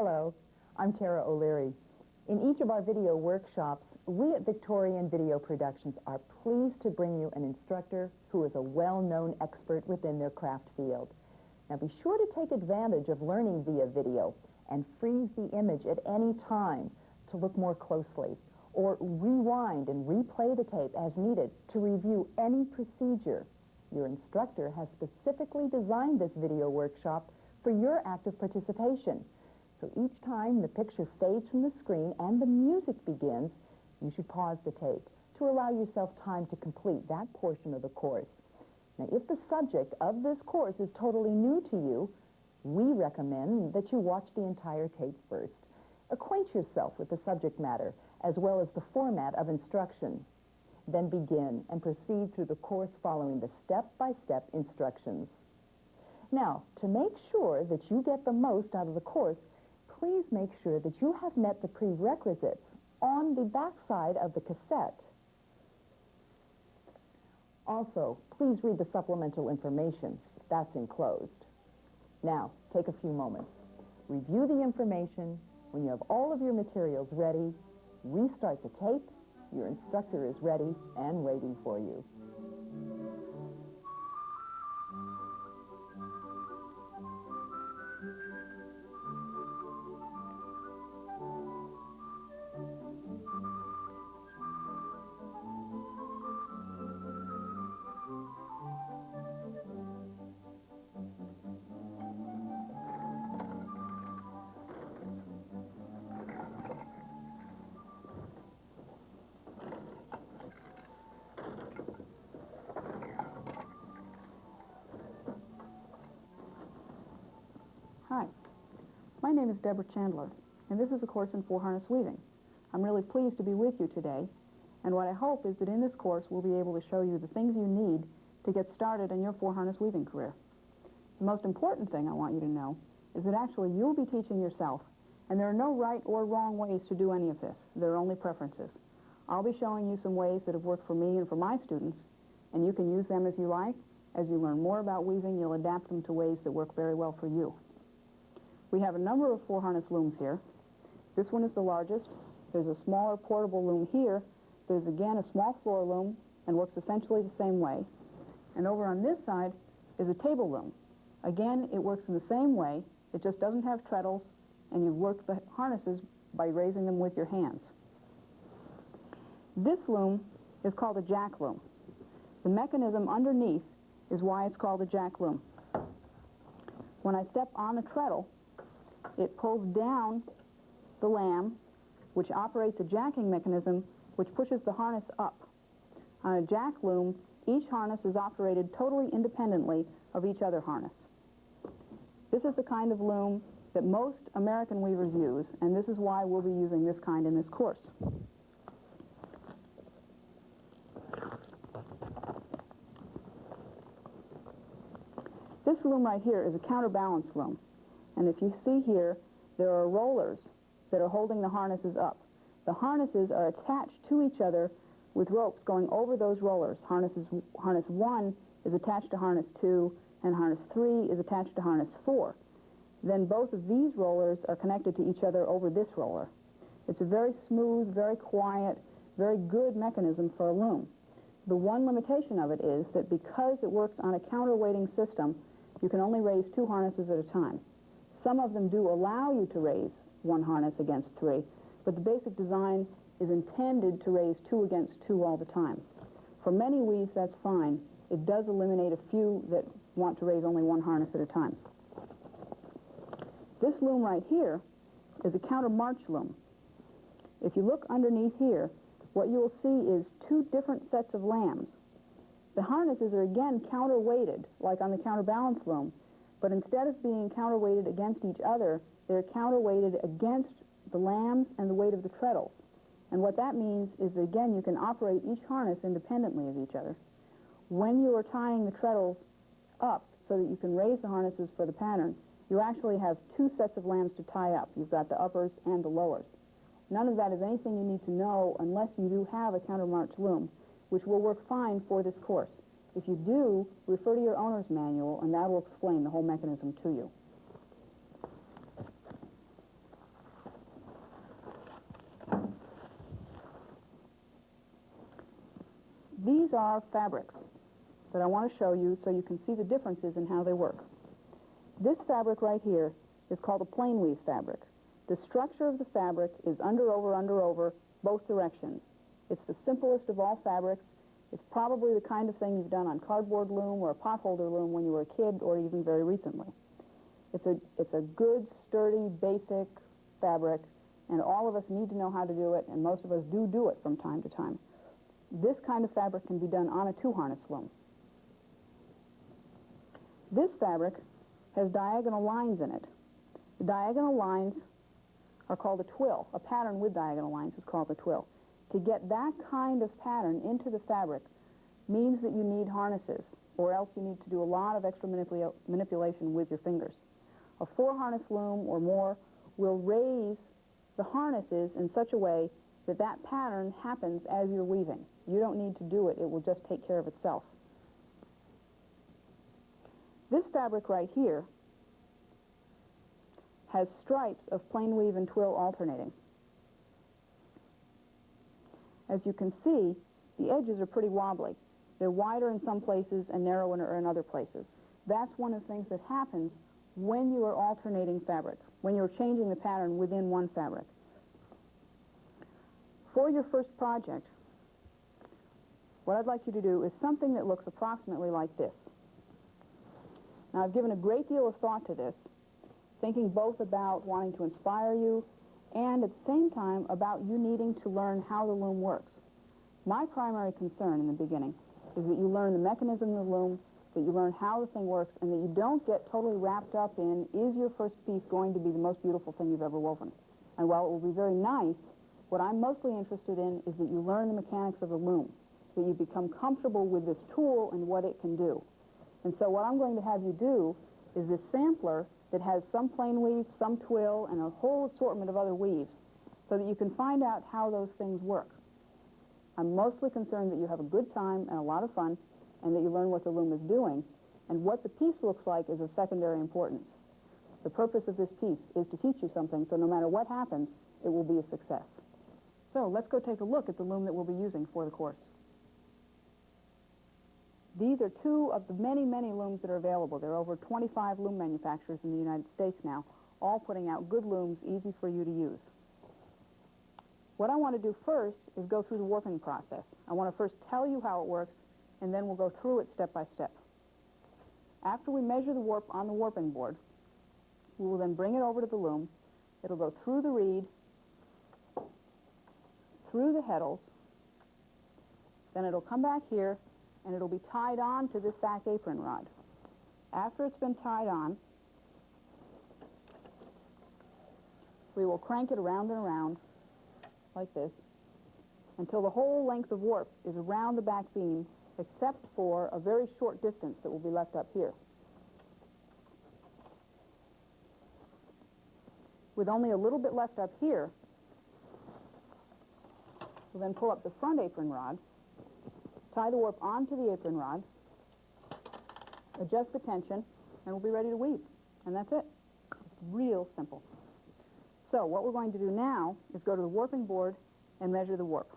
Hello, I'm Tara O'Leary. In each of our video workshops, we at Victorian Video Productions are pleased to bring you an instructor who is a well-known expert within their craft field. Now be sure to take advantage of learning via video and freeze the image at any time to look more closely, or rewind and replay the tape as needed to review any procedure. Your instructor has specifically designed this video workshop for your active participation. So each time the picture fades from the screen and the music begins, you should pause the tape to allow yourself time to complete that portion of the course. Now, if the subject of this course is totally new to you, we recommend that you watch the entire tape first. Acquaint yourself with the subject matter as well as the format of instruction. Then begin and proceed through the course following the step-by-step instructions. Now, to make sure that you get the most out of the course, please make sure that you have met the prerequisites on the back side of the cassette. Also, please read the supplemental information. That's enclosed. Now, take a few moments. Review the information. When you have all of your materials ready, restart the tape. Your instructor is ready and waiting for you. Hi, my name is Deborah Chandler, and this is a course in four-harness weaving. I'm really pleased to be with you today, and what I hope is that in this course we'll be able to show you the things you need to get started in your four-harness weaving career. The most important thing I want you to know is that actually you'll be teaching yourself, and there are no right or wrong ways to do any of this. There are only preferences. I'll be showing you some ways that have worked for me and for my students, and you can use them as you like. As you learn more about weaving, you'll adapt them to ways that work very well for you. We have a number of four-harness looms here. This one is the largest. There's a smaller portable loom here. There's again a small floor loom and works essentially the same way. And over on this side is a table loom. Again, it works in the same way. It just doesn't have treadles, and you work the harnesses by raising them with your hands. This loom is called a jack loom. The mechanism underneath is why it's called a jack loom. When I step on the treadle, it pulls down the lamb, which operates a jacking mechanism, which pushes the harness up. On a jack loom, each harness is operated totally independently of each other harness. This is the kind of loom that most American weavers use, and this is why we'll be using this kind in this course. This loom right here is a counterbalance loom. And if you see here, there are rollers that are holding the harnesses up. The harnesses are attached to each other with ropes going over those rollers. Harness 1 is attached to harness 2, and harness 3 is attached to harness 4. Then both of these rollers are connected to each other over this roller. It's a very smooth, very quiet, very good mechanism for a loom. The one limitation of it is that because it works on a counterweighting system, you can only raise 2 harnesses at a time. Some of them do allow you to raise 1 harness against 3, but the basic design is intended to raise 2 against 2 all the time. For many weaves, that's fine. It does eliminate a few that want to raise only 1 harness at a time. This loom right here is a counter-march loom. If you look underneath here, what you will see is 2 different sets of lambs. The harnesses are again counterweighted, like on the counterbalance loom, but instead of being counterweighted against each other, they're counterweighted against the lambs and the weight of the treadles. And what that means is that, again, you can operate each harness independently of each other. When you are tying the treadles up so that you can raise the harnesses for the pattern, you actually have 2 sets of lambs to tie up. You've got the uppers and the lowers. None of that is anything you need to know unless you do have a countermarch loom, which will work fine for this course. If you do, refer to your owner's manual, and that will explain the whole mechanism to you. these are fabrics that I want to show you so you can see the differences in how they work. This fabric right here is called a plain weave fabric. The structure of the fabric is under, over, both directions. It's the simplest of all fabrics. It's probably the kind of thing you've done on cardboard loom or a potholder loom when you were a kid or even very recently. It's a good, sturdy, basic fabric, and all of us need to know how to do it, and most of us do it from time to time. This kind of fabric can be done on a two-harness loom. This fabric has diagonal lines in it. The diagonal lines are called a twill. A pattern with diagonal lines is called a twill. To get that kind of pattern into the fabric means that you need harnesses, or else you need to do a lot of extra manipulation with your fingers. A four-harness loom or more will raise the harnesses in such a way that that pattern happens as you're weaving. You don't need to do it. It will just take care of itself. This fabric right here has stripes of plain weave and twill alternating. As you can see, the edges are pretty wobbly. They're wider in some places and narrower in other places. That's one of the things that happens when you are alternating fabric, when you're changing the pattern within one fabric. For your first project, what I'd like you to do is something that looks approximately like this. Now, I've given a great deal of thought to this, thinking both about wanting to inspire you and at the same time about you needing to learn how the loom works. My primary concern in the beginning is that you learn the mechanism of the loom, that you learn how the thing works, and that you don't get totally wrapped up in, is your first piece going to be the most beautiful thing you've ever woven? And while it will be very nice, what I'm mostly interested in is that you learn the mechanics of the loom, that you become comfortable with this tool and what it can do. And so what I'm going to have you do is this sampler that has some plain weave, some twill, and a whole assortment of other weaves, so that you can find out how those things work. I'm mostly concerned that you have a good time and a lot of fun, and that you learn what the loom is doing, and what the piece looks like is of secondary importance. The purpose of this piece is to teach you something, so no matter what happens, it will be a success. So let's go take a look at the loom that we'll be using for the course. These are two of the many, many looms that are available. There are over 25 loom manufacturers in the United States now, all putting out good looms, easy for you to use. What I want to do first is go through the warping process. I want to first tell you how it works, and then we'll go through it step by step. After we measure the warp on the warping board, we will then bring it over to the loom. It'll go through the reed, through the heddles, then it'll come back here, and it'll be tied on to this back apron rod. After it's been tied on, we will crank it around and around like this until the whole length of warp is around the back beam, except for a very short distance that will be left up here. With only a little bit left up here, we'll then pull up the front apron rod, tie the warp onto the apron rod, adjust the tension, and we'll be ready to weave. And that's it. It's real simple. So what we're going to do now is go to the warping board and measure the warp.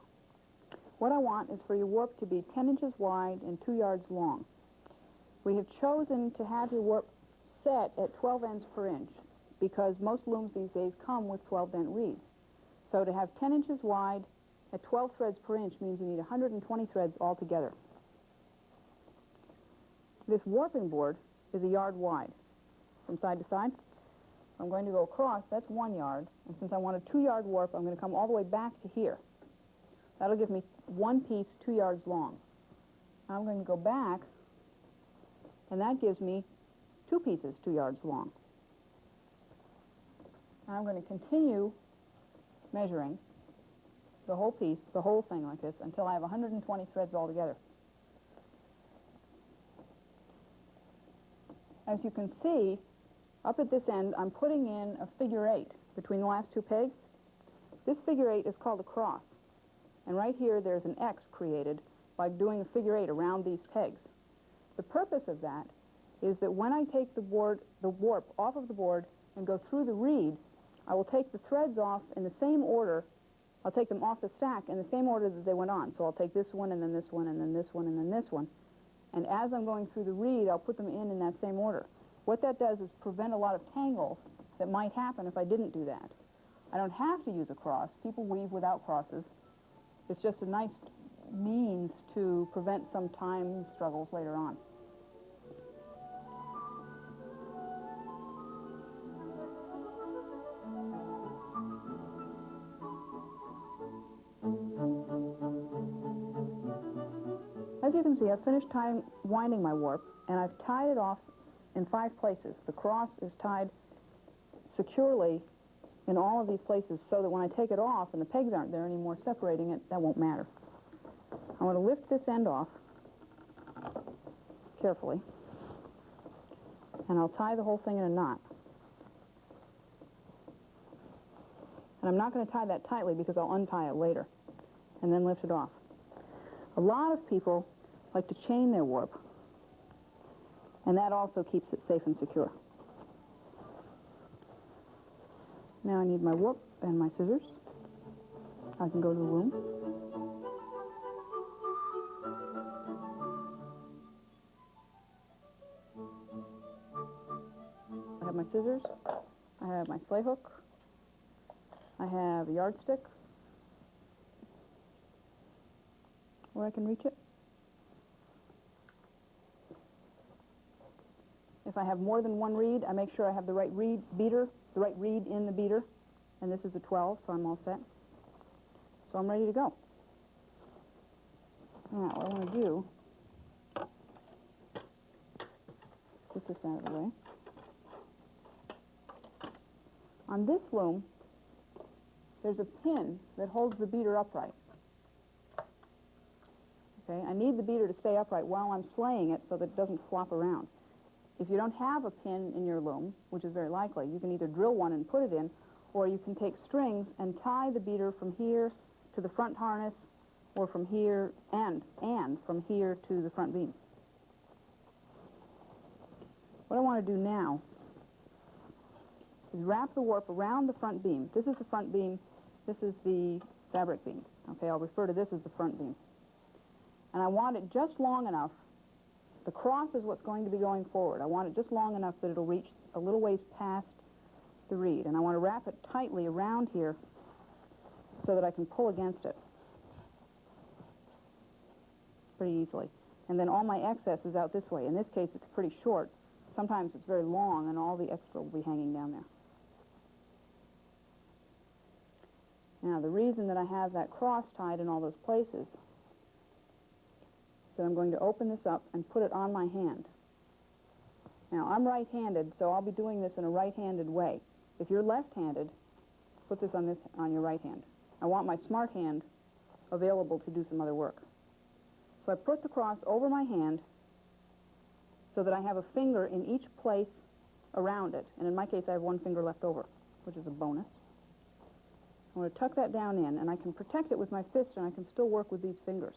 What I want is for your warp to be 10 inches wide and 2 yards long. We have chosen to have your warp set at 12 ends per inch because most looms these days come with 12-dent reeds. So to have 10 inches wide at 12 threads per inch means you need 120 threads altogether. This warping board is a yard wide from side to side. I'm going to go across, that's 1 yard, and since I want a 2-yard warp, I'm going to come all the way back to here. That'll give me one piece 2 yards long. I'm going to go back, and that gives me 2 pieces 2 yards long. I'm going to continue measuring the whole piece, the whole thing like this, until I have 120 threads altogether. As you can see, up at this end, I'm putting in a figure 8 between the last 2 pegs. This figure 8 is called a cross. And right here, there's an X created by doing a figure 8 around these pegs. The purpose of that is that when I take the warp off of the board and go through the reed, I will take the threads off in the same order I'll take them off the stack in the same order that they went on. So I'll take this one, and then this one, and then this one, and then this one. And as I'm going through the reed, I'll put them in that same order. What that does is prevent a lot of tangles that might happen if I didn't do that. I don't have to use a cross. People weave without crosses. It's just a nice means to prevent some time struggles later on. As you can see, I've finished winding my warp, and I've tied it off in 5 places. The cross is tied securely in all of these places so that when I take it off and the pegs aren't there anymore separating it, that won't matter. I'm going to lift this end off carefully, and I'll tie the whole thing in a knot. And I'm not going to tie that tightly because I'll untie it later and then lift it off. A lot of people like to chain their warp, and that also keeps it safe and secure. Now I need my warp and my scissors. I can go to the loom. I have my scissors. I have my sleigh hook. I have a yardstick where I can reach it. If I have more than one reed, I make sure I have the right reed in the beater. And this is a 12, so I'm all set. So I'm ready to go. Now, what I want to do, get this out of the way. On this loom, there's a pin that holds the beater upright. Okay, I need the beater to stay upright while I'm slaying it so that it doesn't flop around. If you don't have a pin in your loom, which is very likely, you can either drill one and put it in, or you can take strings and tie the beater from here to the front harness, or from here and from here to the front beam. What I want to do now is wrap the warp around the front beam. This is the front beam. This is the fabric beam. Okay, I'll refer to this as the front beam. And I want it just long enough. The cross is what's going to be going forward. I want it just long enough that it'll reach a little ways past the reed. And I want to wrap it tightly around here so that I can pull against it pretty easily. And then all my excess is out this way. In this case, it's pretty short. Sometimes it's very long, and all the extra will be hanging down there. Now, the reason that I have that cross tied in all those places, so I'm going to open this up and put it on my hand. Now, I'm right-handed, so I'll be doing this in a right-handed way. If you're left-handed, put this on your right hand. I want my smart hand available to do some other work. So I put the cross over my hand so that I have a finger in each place around it. And in my case, I have one finger left over, which is a bonus. I'm going to tuck that down in, and I can protect it with my fist, and I can still work with these fingers.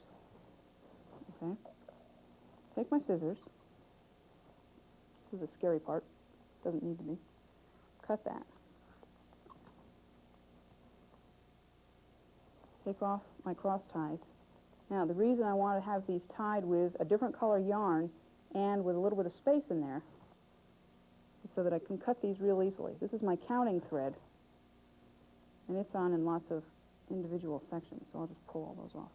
Okay? Take my scissors. This is the scary part. Doesn't need to be. Cut that. Take off my cross ties. Now, the reason I want to have these tied with a different color yarn and with a little bit of space in there is so that I can cut these real easily. This is my counting thread, and it's on in lots of individual sections, so I'll just pull all those off.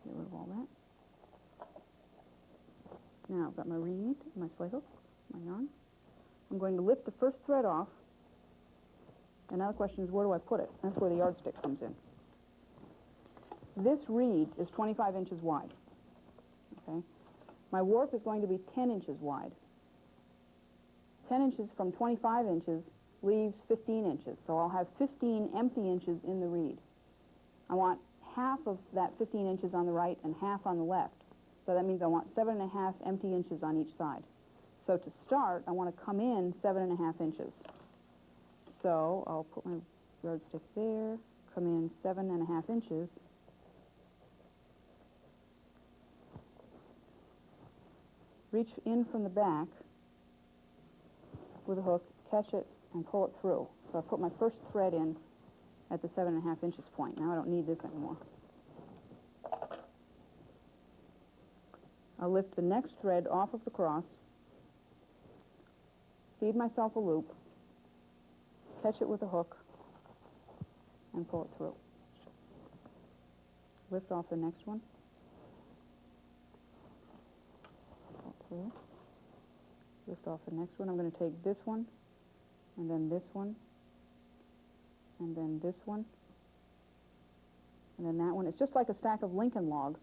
Get rid of all that. Now, I've got my reed, my sleigh hook, my yarn. I'm going to lift the first thread off, and now the question is, where do I put it? That's where the yardstick comes in. This reed is 25 inches wide. Okay? My warp is going to be 10 inches wide. 10 inches from 25 inches leaves 15 inches, so I'll have 15 empty inches in the reed. I want half of that 15 inches on the right and half on the left. So that means I want 7.5 empty inches on each side. So to start, I want to come in 7.5 inches. So I'll put my yardstick there, come in 7.5 inches. reach in from the back with a hook, catch it, and pull it through. So I put my first thread in at the 7.5 inches point. Now I don't need this anymore. I'll lift the next thread off of the cross, feed myself a loop, catch it with a hook, and pull it through. Lift off the next one, pull it through. Lift off the next one. I'm going to take this one, and then this one, and then this one, and then that one. It's just like a stack of Lincoln logs.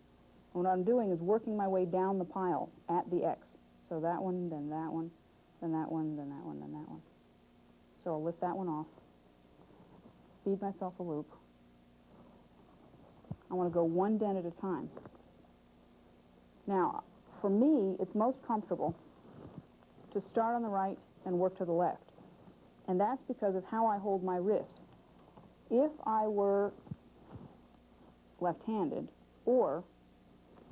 And what I'm doing is working my way down the pile at the X. So that one, then that one, then that one, then that one, then that one. So I'll lift that one off, feed myself a loop. I want to go one dent at a time. Now, for me, it's most comfortable to start on the right and work to the left. And that's because of how I hold my wrist. If I were left-handed, or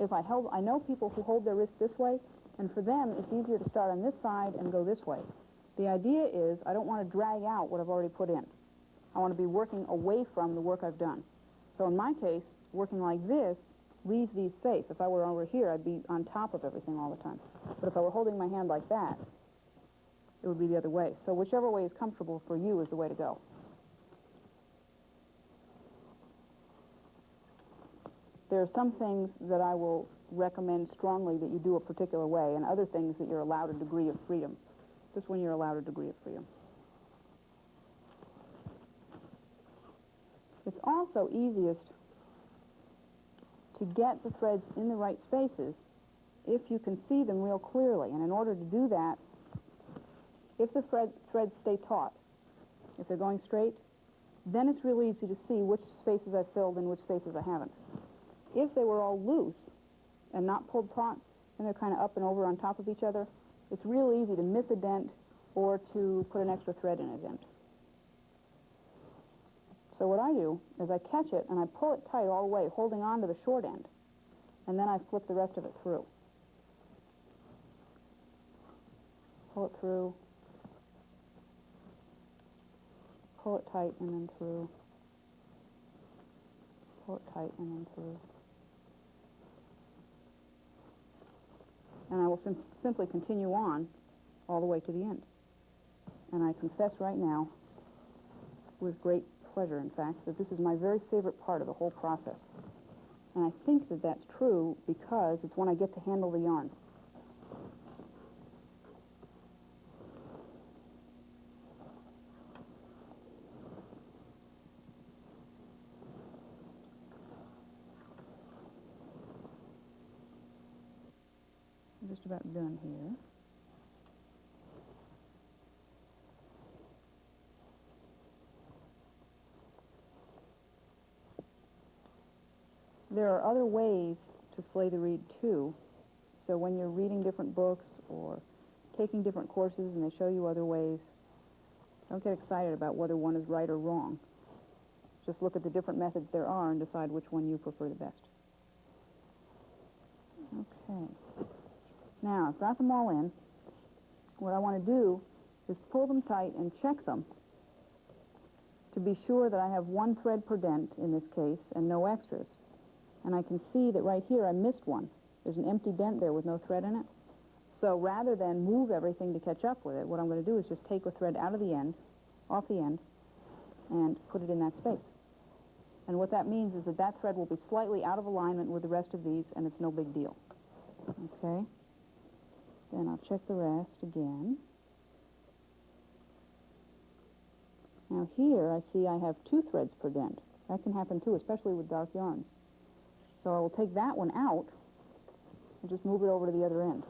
if I know people who hold their wrist this way, and for them, it's easier to start on this side and go this way. The idea is I don't want to drag out what I've already put in. I want to be working away from the work I've done. So in my case, working like this leaves these safe. If I were over here, I'd be on top of everything all the time. But if I were holding my hand like that, it would be the other way. So whichever way is comfortable for you is the way to go. There are some things that I will recommend strongly that you do a particular way, and other things that you're allowed a degree of freedom. This one you're allowed a degree of freedom. It's also easiest to get the threads in the right spaces if you can see them real clearly. And in order to do that, if the threads stay taut, if they're going straight, then it's real easy to see which spaces I've filled and which spaces I haven't. If they were all loose and not pulled taut, and they're kind of up and over on top of each other, it's real easy to miss a dent or to put an extra thread in a dent. So what I do is I catch it and I pull it tight all the way, holding on to the short end, and then I flip the rest of it through. Pull it through, pull it tight and then through, pull it tight and then through. And I will simply continue on all the way to the end. And I confess right now, with great pleasure, in fact, that this is my very favorite part of the whole process. And I think that that's true because it's when I get to handle the yarn. I'm just about done here. There are other ways to slay the reed, too. So when you're reading different books or taking different courses and they show you other ways, don't get excited about whether one is right or wrong. Just look at the different methods there are and decide which one you prefer the best. Okay. Now, I've got them all in. What I want to do is pull them tight and check them to be sure that I have one thread per dent in this case and no extras. And I can see that right here I missed one. There's an empty dent there with no thread in it. So rather than move everything to catch up with it, what I'm going to do is just take a thread out of the end, off the end, and put it in that space. And what that means is that that thread will be slightly out of alignment with the rest of these, and it's no big deal. Okay? Then I'll check the rest again. Now here I see I have 2 threads per dent. That can happen too, especially with dark yarns. So I will take that one out and just move it over to the other end.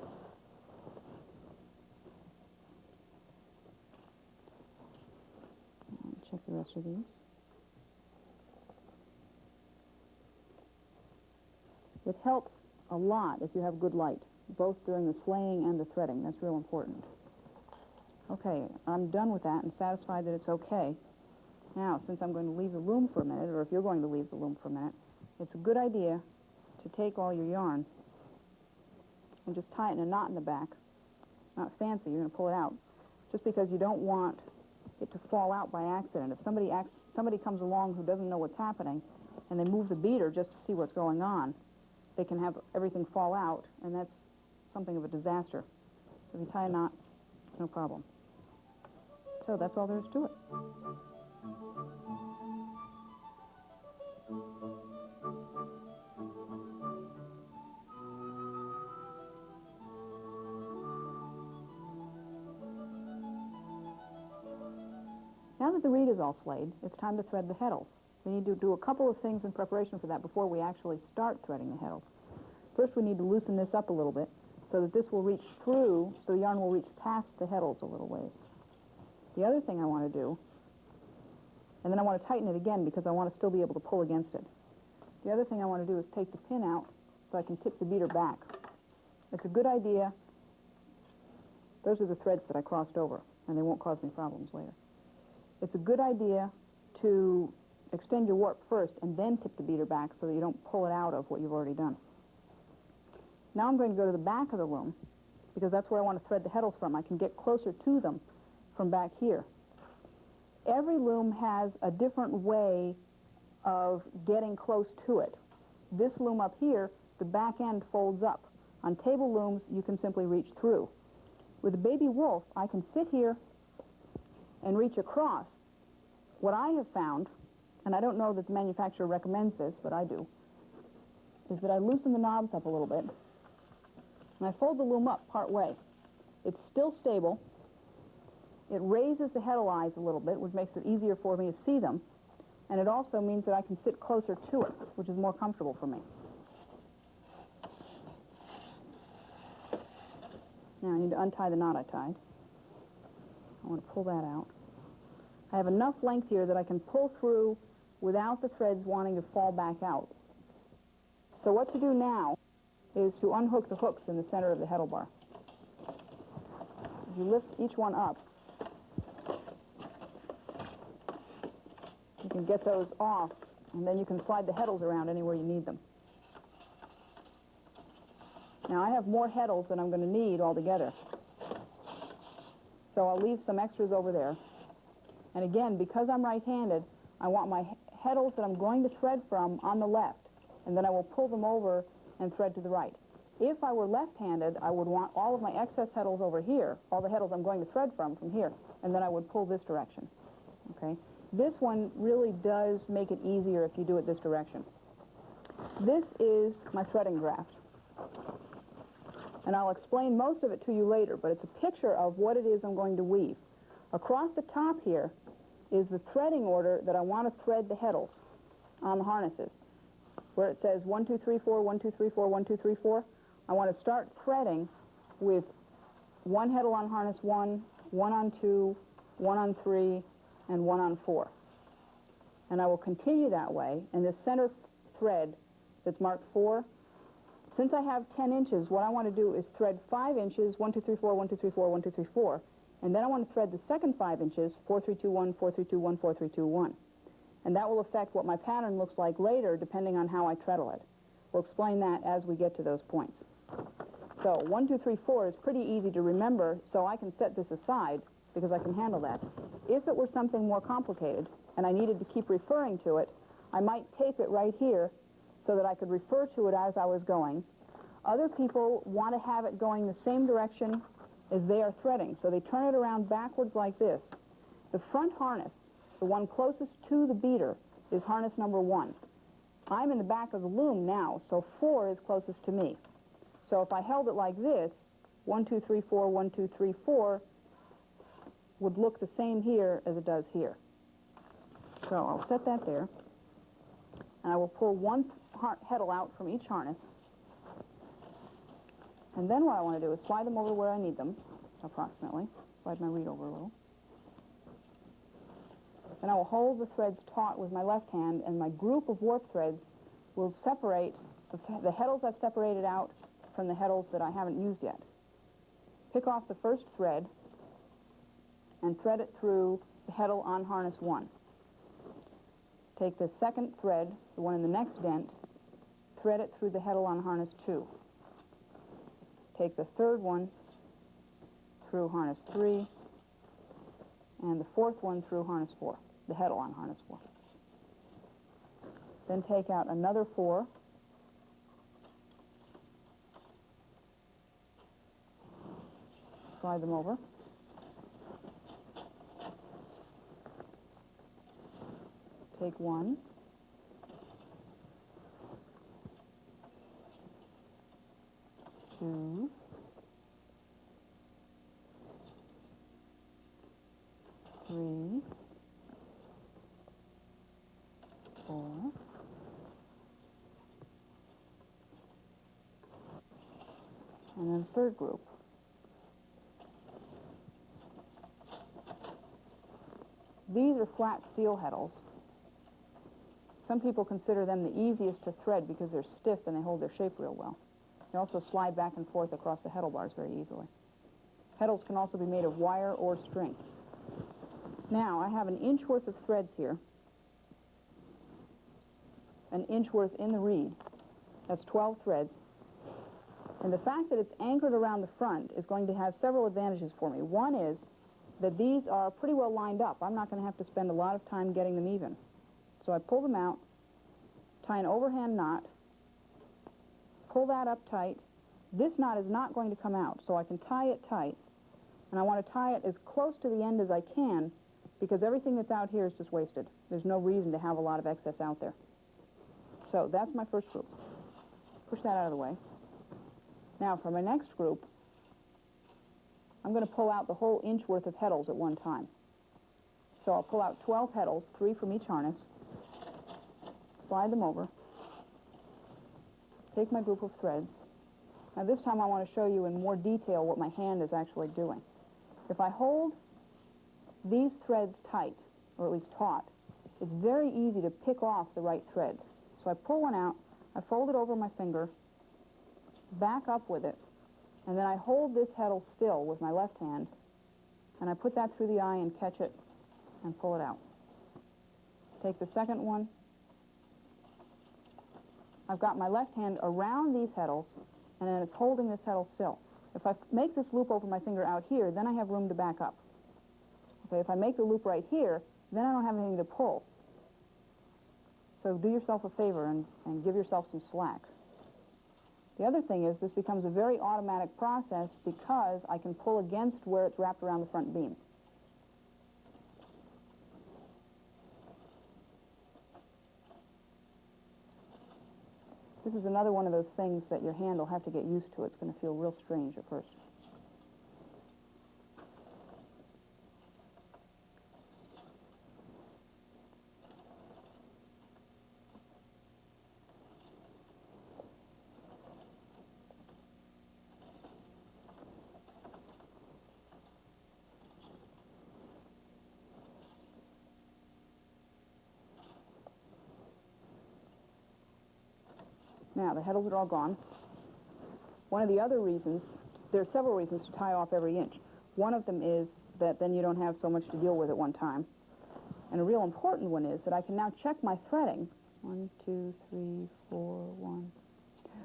And check the rest of these. It helps a lot if you have good light, both during the slaying and the threading. That's real important. Okay, I'm done with that and satisfied that it's okay. Now, since I'm going to leave the loom for a minute, or if you're going to leave the loom for a minute, it's a good idea to take all your yarn and just tie it in a knot in the back. Not fancy, you're going to pull it out. Just because you don't want it to fall out by accident. If somebody comes along who doesn't know what's happening, and they move the beater just to see what's going on, they can have everything fall out, and that's something of a disaster. So if you tie a knot, no problem. So that's all there is to it. Now that the reed is all flayed, it's time to thread the heddles. We need to do a couple of things in preparation for that before we actually start threading the heddles. First, we need to loosen this up a little bit so that this will reach through, so the yarn will reach past the heddles a little ways. The other thing I want to do, and then I want to tighten it again because I want to still be able to pull against it. The other thing I want to do is take the pin out so I can tip the beater back. It's a good idea. Those are the threads that I crossed over, and they won't cause me problems later. It's a good idea to extend your warp first and then tip the beater back so that you don't pull it out of what you've already done. Now I'm going to go to the back of the loom because that's where I want to thread the heddles from. I can get closer to them from back here. Every loom has a different way of getting close to it. This loom up here, the back end folds up. On table looms, you can simply reach through. With a baby wolf, I can sit here and reach across. What I have found, and I don't know that the manufacturer recommends this, but I do, is that I loosen the knobs up a little bit, and I fold the loom up part way. It's still stable. It raises the heddle eyes a little bit, which makes it easier for me to see them, and it also means that I can sit closer to it, which is more comfortable for me. Now I need to untie the knot I tied. I want to pull that out. I have enough length here that I can pull through without the threads wanting to fall back out. So what to do now is to unhook the hooks in the center of the heddle bar. If you lift each one up, you can get those off, and then you can slide the heddles around anywhere you need them. Now I have more heddles than I'm going to need altogether. So I'll leave some extras over there. And again, because I'm right-handed, I want my heddles that I'm going to thread from on the left, and then I will pull them over and thread to the right. If I were left-handed, I would want all of my excess heddles over here, all the heddles I'm going to thread from here, and then I would pull this direction. Okay? This one really does make it easier if you do it this direction. This is my threading draft. And I'll explain most of it to you later, but it's a picture of what it is I'm going to weave. Across the top here is the threading order that I want to thread the heddles on the harnesses. Where it says 1, 2, 3, 4, 1, 2, 3, 4, 1, 2, 3, 4, I want to start threading with one heddle on harness 1, 1 on 2, 1 on 3, and 1 on 4. And I will continue that way, and this center thread that's marked 4, since I have 10 inches, what I want to do is thread 5 inches, 1, 2, 3, 4, 1, 2, 3, 4, 1, 2, 3, 4, and then I want to thread the second 5 inches, 4, 3, 2, 1, 4, 3, 2, 1, 4, 3, 2, 1. And that will affect what my pattern looks like later, depending on how I treadle it. We'll explain that as we get to those points. So 1, 2, 3, 4 is pretty easy to remember, so I can set this aside because I can handle that. If it were something more complicated and I needed to keep referring to it, I might tape it right here so that I could refer to it as I was going. Other people want to have it going the same direction as they are threading, so they turn it around backwards like this. The front harness, the one closest to the beater, is harness number 1. I'm in the back of the loom now, so 4 is closest to me. So if I held it like this, 1, 2, 3, 4, 1, 2, 3, 4 would look the same here as it does here. So I'll set that there, and I will pull one heddle out from each harness. And then what I want to do is slide them over where I need them, approximately. Slide my reed over a little. And I will hold the threads taut with my left hand, and my group of warp threads will separate the heddles I've separated out from the heddles that I haven't used yet. Pick off the first thread and thread it through the heddle on harness 1. Take the second thread, the one in the next dent, thread it through the heddle on harness 2. take the third one through harness 3, and the fourth one through harness 4, the heddle on harness 4. Then take out another 4, slide them over, take 1, 2, 3, 4, and then third group. These are flat steel heddles. Some people consider them the easiest to thread because they're stiff and they hold their shape real well. They also slide back and forth across the heddle bars very easily. Heddles can also be made of wire or string. Now, I have an inch worth of threads here, an inch worth in the reed. That's 12 threads. And the fact that it's anchored around the front is going to have several advantages for me. One is that these are pretty well lined up. I'm not going to have to spend a lot of time getting them even. So I pull them out, tie an overhand knot, pull that up tight. This knot is not going to come out, so I can tie it tight. And I want to tie it as close to the end as I can, because everything that's out here is just wasted. There's no reason to have a lot of excess out there. So that's my first group. Push that out of the way. Now for my next group, I'm going to pull out the whole inch worth of heddles at one time. So I'll pull out 12 heddles, 3 from each harness, slide them over, take my group of threads. Now this time I want to show you in more detail what my hand is actually doing. If I hold these threads tight, or at least taut, it's very easy to pick off the right thread. So I pull one out, I fold it over my finger, back up with it, and then I hold this heddle still with my left hand, and I put that through the eye and catch it and pull it out. Take the second one. I've got my left hand around these heddles, and then it's holding this heddle still. If I make this loop over my finger out here, then I have room to back up. Okay, if I make the loop right here, then I don't have anything to pull. So do yourself a favor and give yourself some slack. The other thing is this becomes a very automatic process because I can pull against where it's wrapped around the front beam. This is another one of those things that your hand will have to get used to. It's going to feel real strange at first. Now, the heddles are all gone. One of the other reasons, there are several reasons to tie off every inch. One of them is that then you don't have so much to deal with at one time. And a real important one is that I can now check my threading. 1, 2, 3, 4, 1, 2, 3,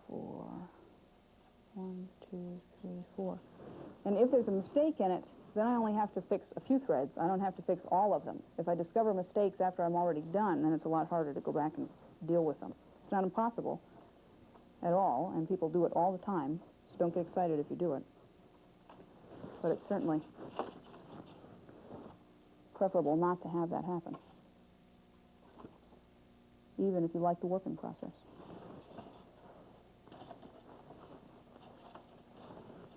4. 1, 2, 3, 4. And if there's a mistake in it, then I only have to fix a few threads. I don't have to fix all of them. If I discover mistakes after I'm already done, then it's a lot harder to go back and deal with them. It's not impossible at all, and people do it all the time, so don't get excited if you do it. But it's certainly preferable not to have that happen, even if you like the working process.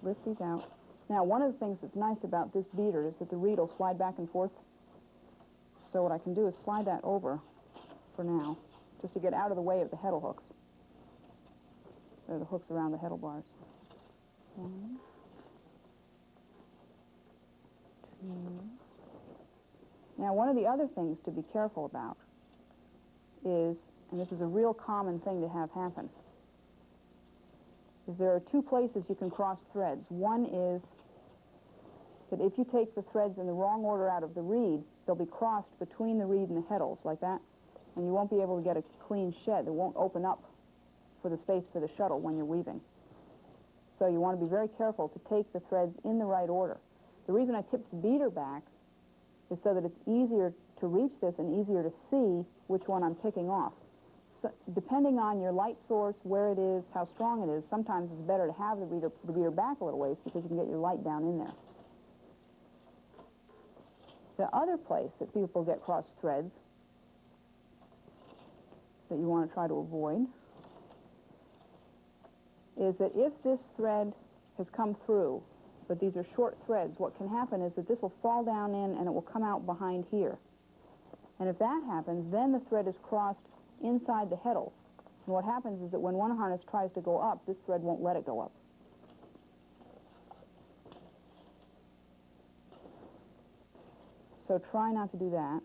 Lift these out. Now, one of the things that's nice about this beater is that the reed will slide back and forth. So what I can do is slide that over for now, just to get out of the way of the heddle hooks. They're the hooks around the heddle bars. 1, 2. Now, one of the other things to be careful about is, and this is a real common thing to have happen, is there are two places you can cross threads. One is that if you take the threads in the wrong order out of the reed, they'll be crossed between the reed and the heddles, like that, and you won't be able to get a clean shed. It won't open up for the space for the shuttle when you're weaving. So you want to be very careful to take the threads in the right order. The reason I tipped the beater back is so that it's easier to reach this and easier to see which one I'm picking off. So, depending on your light source, where it is, how strong it is, sometimes it's better to have the beater back a little ways because you can get your light down in there. The other place that people get crossed threads that you want to try to avoid is that if this thread has come through, but these are short threads, what can happen is that this will fall down in and it will come out behind here. And if that happens, then the thread is crossed inside the heddle. And what happens is that when one harness tries to go up, this thread won't let it go up. So try not to do that.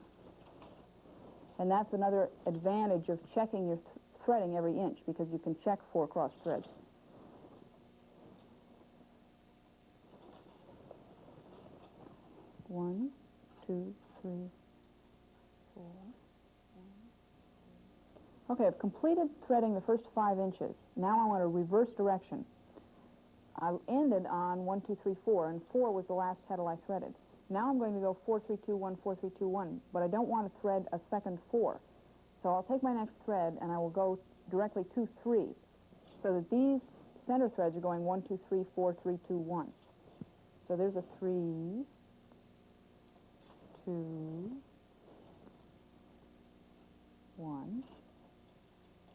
And that's another advantage of checking your threading every inch, because you can check for crossed threads. One, two, three, four. Okay, I've completed threading the first 5 inches. Now I want to reverse direction. I ended on 1, 2, 3, 4, and 4 was the last heddle I threaded. Now I'm going to go 4, 3, 2, 1, 4, 3, 2, 1, but I don't want to thread a second 4. So I'll take my next thread and I will go directly to 3, so that these center threads are going 1, 2, 3, 4, 3, 2, 1. So there's a 3, 2, 1,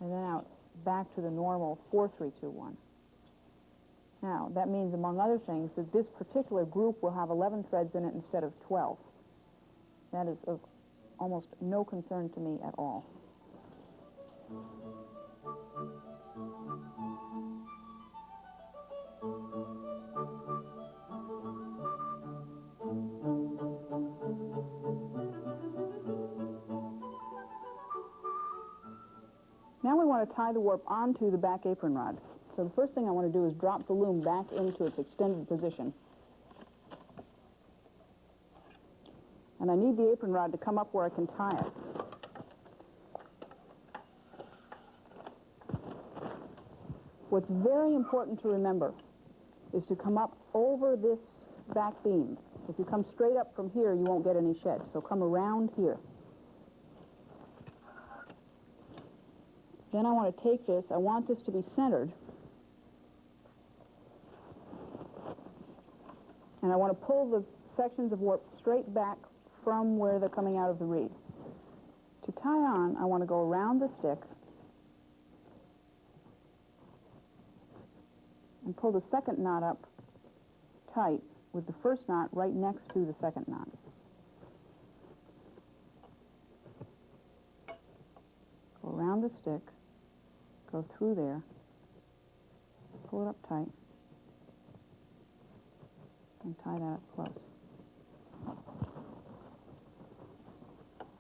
and then out back to the normal 4, 3, 2, 1. Now, that means, among other things, that this particular group will have 11 threads in it instead of 12. That is of almost no concern to me at all. Now we want to tie the warp onto the back apron rod. So the first thing I want to do is drop the loom back into its extended position. And I need the apron rod to come up where I can tie it. What's very important to remember is to come up over this back beam. If you come straight up from here, you won't get any shed. So come around here. Then I want to take this, I want this to be centered. And I want to pull the sections of warp straight back from where they're coming out of the reed. To tie on, I want to go around the stick and pull the second knot up tight with the first knot right next to the second knot. Go around the stick, go through there, pull it up tight, and tie that up close.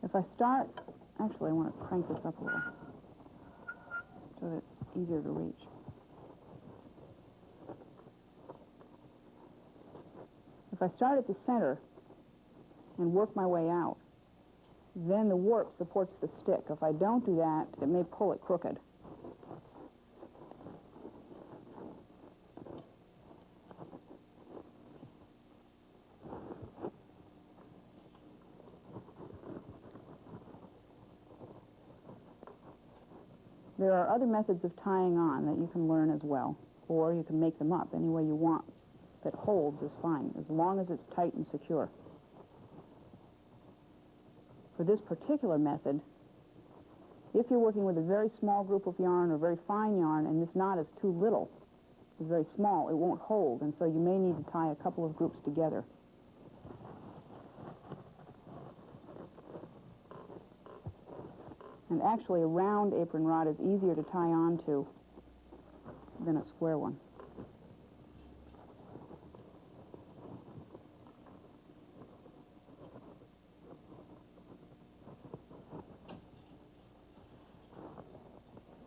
If I start, actually I want to crank this up a little so that it's easier to reach. If I start at the center and work my way out, then the warp supports the stick. If I don't do that, it may pull it crooked. There are other methods of tying on that you can learn as well, or you can make them up any way you want. That holds is fine, as long as it's tight and secure. For this particular method, if you're working with a very small group of yarn or very fine yarn and this knot is too little, it's very small, it won't hold, and so you may need to tie a couple of groups together. And actually, a round apron rod is easier to tie on to than a square one.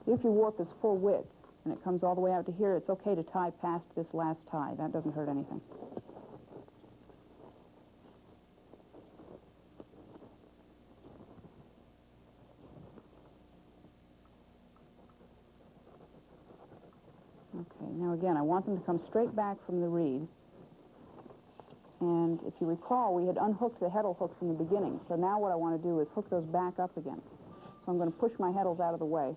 If your warp is full width and it comes all the way out to here, it's okay to tie past this last tie. That doesn't hurt anything. Okay, now again, I want them to come straight back from the reed. And if you recall, we had unhooked the heddle hooks in the beginning. So now what I want to do is hook those back up again. So I'm going to push my heddles out of the way.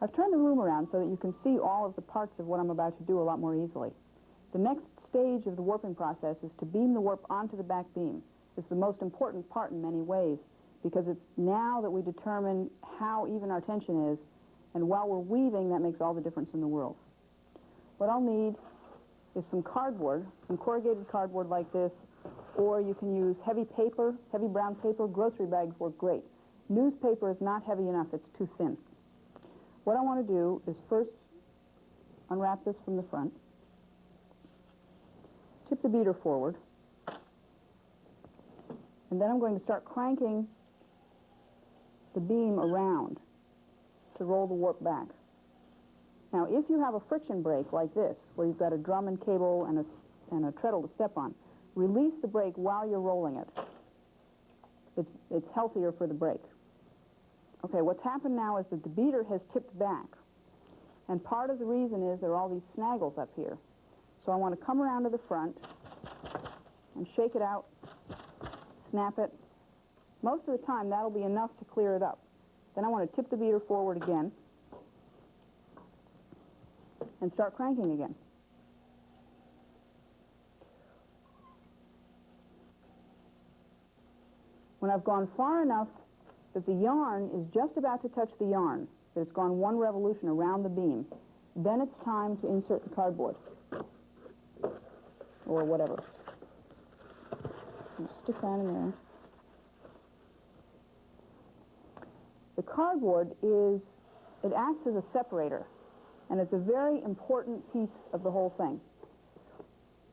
I've turned the room around so that you can see all of the parts of what I'm about to do a lot more easily. The next stage of the warping process is to beam the warp onto the back beam. It's the most important part in many ways because it's now that we determine how even our tension is, and while we're weaving, that makes all the difference in the world. What I'll need is some cardboard, some corrugated cardboard like this, or you can use heavy paper, heavy brown paper. Grocery bags work great. Newspaper is not heavy enough, it's too thin. What I want to do is first unwrap this from the front, tip the beater forward, and then I'm going to start cranking the beam around to roll the warp back. Now, if you have a friction brake like this, where you've got a drum and cable and a treadle to step on, release the brake while you're rolling it. It's healthier for the brake. Okay, what's happened now is that the beater has tipped back. And part of the reason is there are all these snaggles up here. So I want to come around to the front and shake it out, snap it. Most of the time, that'll be enough to clear it up. Then I want to tip the beater forward again and start cranking again. When I've gone far enough that the yarn is just about to touch the yarn, that it's gone one revolution around the beam, then it's time to insert the cardboard, or whatever. Just stick that in there. The cardboard it acts as a separator, and it's a very important piece of the whole thing.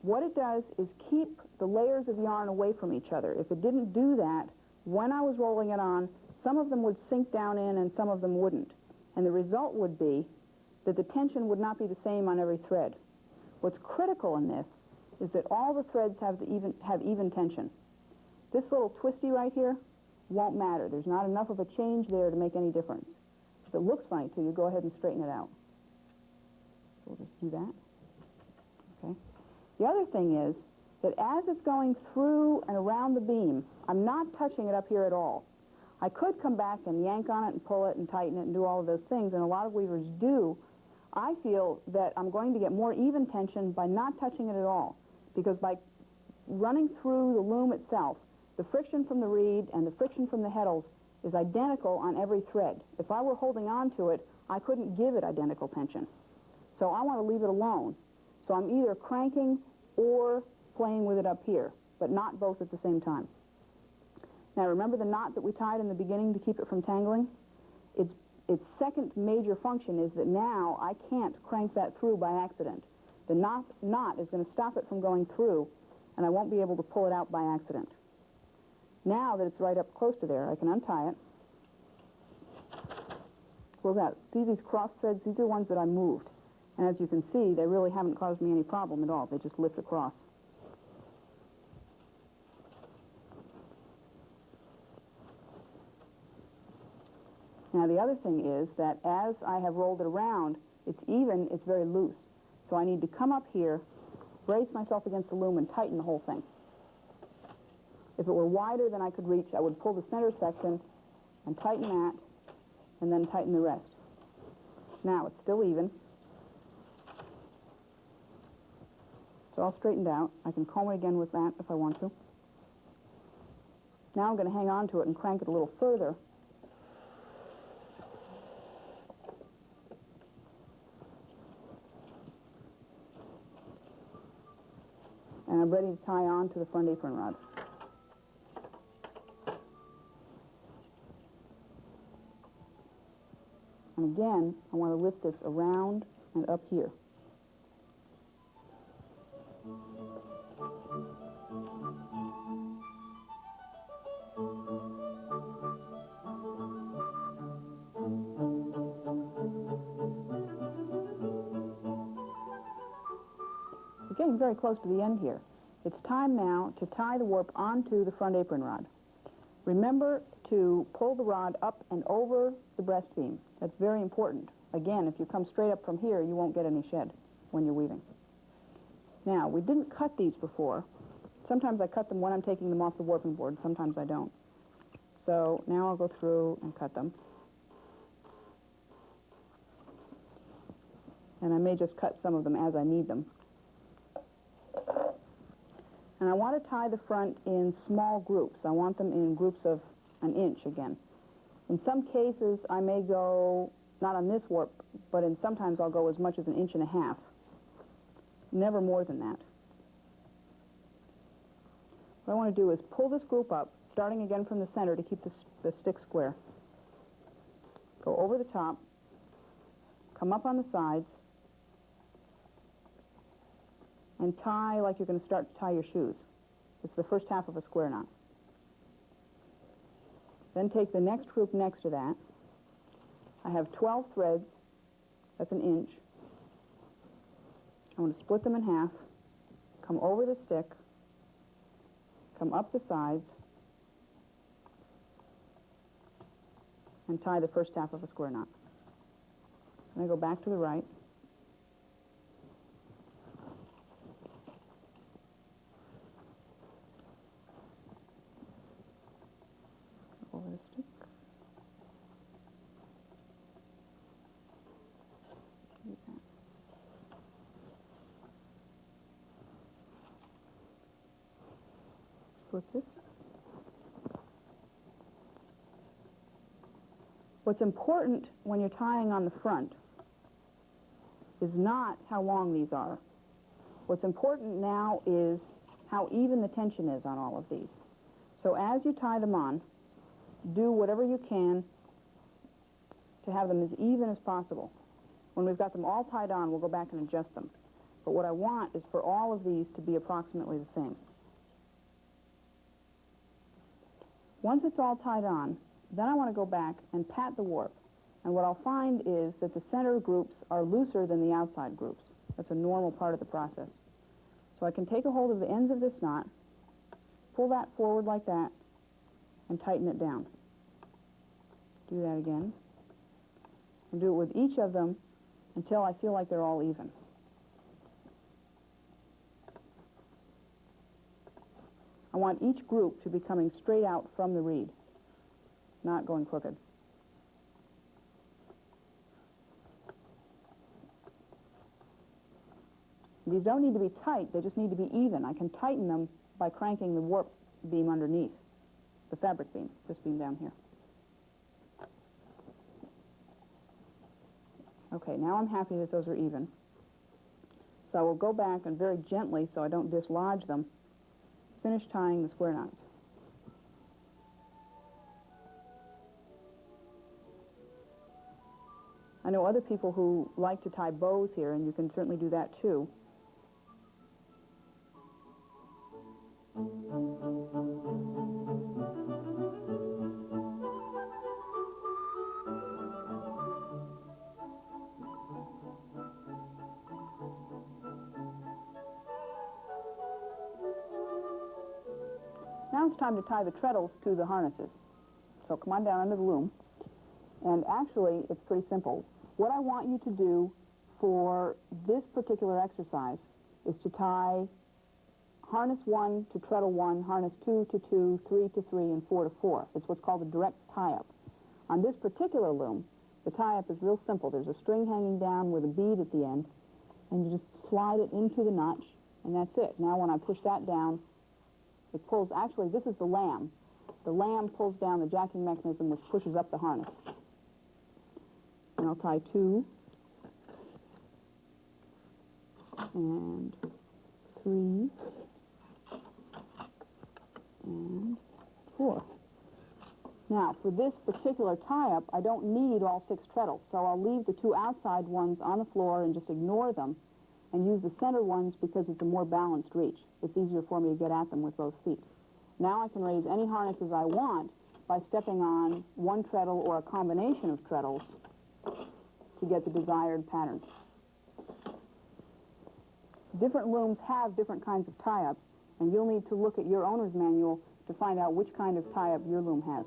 What it does is keep the layers of yarn away from each other. If it didn't do that, when I was rolling it on, some of them would sink down in and some of them wouldn't. And the result would be that the tension would not be the same on every thread. What's critical in this is that all the threads have even tension. This little twisty right here won't matter. There's not enough of a change there to make any difference. If it looks funny to you, go ahead and straighten it out. So we'll just do that. Okay. The other thing is that as it's going through and around the beam, I'm not touching it up here at all. I could come back and yank on it and pull it and tighten it and do all of those things, and a lot of weavers do. I feel that I'm going to get more even tension by not touching it at all, because by running through the loom itself, the friction from the reed and the friction from the heddles is identical on every thread. If I were holding on to it, I couldn't give it identical tension. So I want to leave it alone. So I'm either cranking or playing with it up here, but not both at the same time. Now remember the knot that we tied in the beginning to keep it from tangling? Its second major function is that now I can't crank that through by accident. The knot is going to stop it from going through, and I won't be able to pull it out by accident. Now that it's right up close to there, I can untie it. Pull that. See these cross threads? These are ones that I moved. And as you can see, they really haven't caused me any problem at all. They just lift across. Now the other thing is that as I have rolled it around, it's even, it's very loose. So I need to come up here, brace myself against the loom, and tighten the whole thing. If it were wider than I could reach, I would pull the center section and tighten that, and then tighten the rest. Now it's still even. It's all straightened out. I can comb it again with that if I want to. Now I'm going to hang on to it and crank it a little further. And I'm ready to tie on to the front apron rod. And again, I want to lift this around and up here. getting very close to the end here. It's time now to tie the warp onto the front apron rod. Remember to pull the rod up and over the breast beam. That's very important. Again, if you come straight up from here, you won't get any shed when you're weaving. Now, we didn't cut these before. Sometimes I cut them when I'm taking them off the warping board. Sometimes I don't. So now I'll go through and cut them. And I may just cut some of them as I need them. And I want to tie the front in small groups. I want them in groups of an inch again. In some cases, I may go, not on this warp, but sometimes I'll go as much as 1.5 inches. Never more than that. What I want to do is pull this group up, starting again from the center to keep the stick square. Go over the top, come up on the sides, and tie like you're going to start to tie your shoes. It's the first half of a square knot. Then take the next group next to that. I have 12 threads. That's 1 inch. I'm going to split them in half, come over the stick, come up the sides, and tie the first half of a square knot. Then I go back to the right. Over the stick. Split this. What's important when you're tying on the front is not how long these are. What's important now is how even the tension is on all of these. So as you tie them on, do whatever you can to have them as even as possible. When we've got them all tied on, we'll go back and adjust them. But what I want is for all of these to be approximately the same. Once it's all tied on, then I want to go back and pat the warp. And what I'll find is that the center groups are looser than the outside groups. That's a normal part of the process. So I can take a hold of the ends of this knot, pull that forward like that, and tighten it down. Do that again. And do it with each of them until I feel like they're all even. I want each group to be coming straight out from the reed, not going crooked. These don't need to be tight, they just need to be even. I can tighten them by cranking the warp beam underneath, the fabric beam, this beam down here. Okay, now I'm happy that those are even. So I will go back and very gently, so I don't dislodge them, finish tying the square knots. I know other people who like to tie bows here, and you can certainly do that too. Now it's time to tie the treadles to the harnesses. So come on down under the loom. And actually, it's pretty simple. What I want you to do for this particular exercise is to tie harness 1 to treadle 1, harness 2 to 2, 3 to 3, and 4 to 4. It's what's called a direct tie-up. On this particular loom, the tie-up is real simple. There's a string hanging down with a bead at the end, and you just slide it into the notch, and that's it. Now when I push that down, it pulls, actually this is the lamb. The lamb pulls down the jacking mechanism which pushes up the harness. And I'll tie 2, and 3, and 4. Now, for this particular tie-up, I don't need all 6 treadles, so I'll leave the 2 outside ones on the floor and just ignore them, and use the center ones because it's a more balanced reach. It's easier for me to get at them with both feet. Now I can raise any harnesses I want by stepping on 1 treadle or a combination of treadles to get the desired pattern. Different looms have different kinds of tie-ups, and you'll need to look at your owner's manual to find out which kind of tie-up your loom has.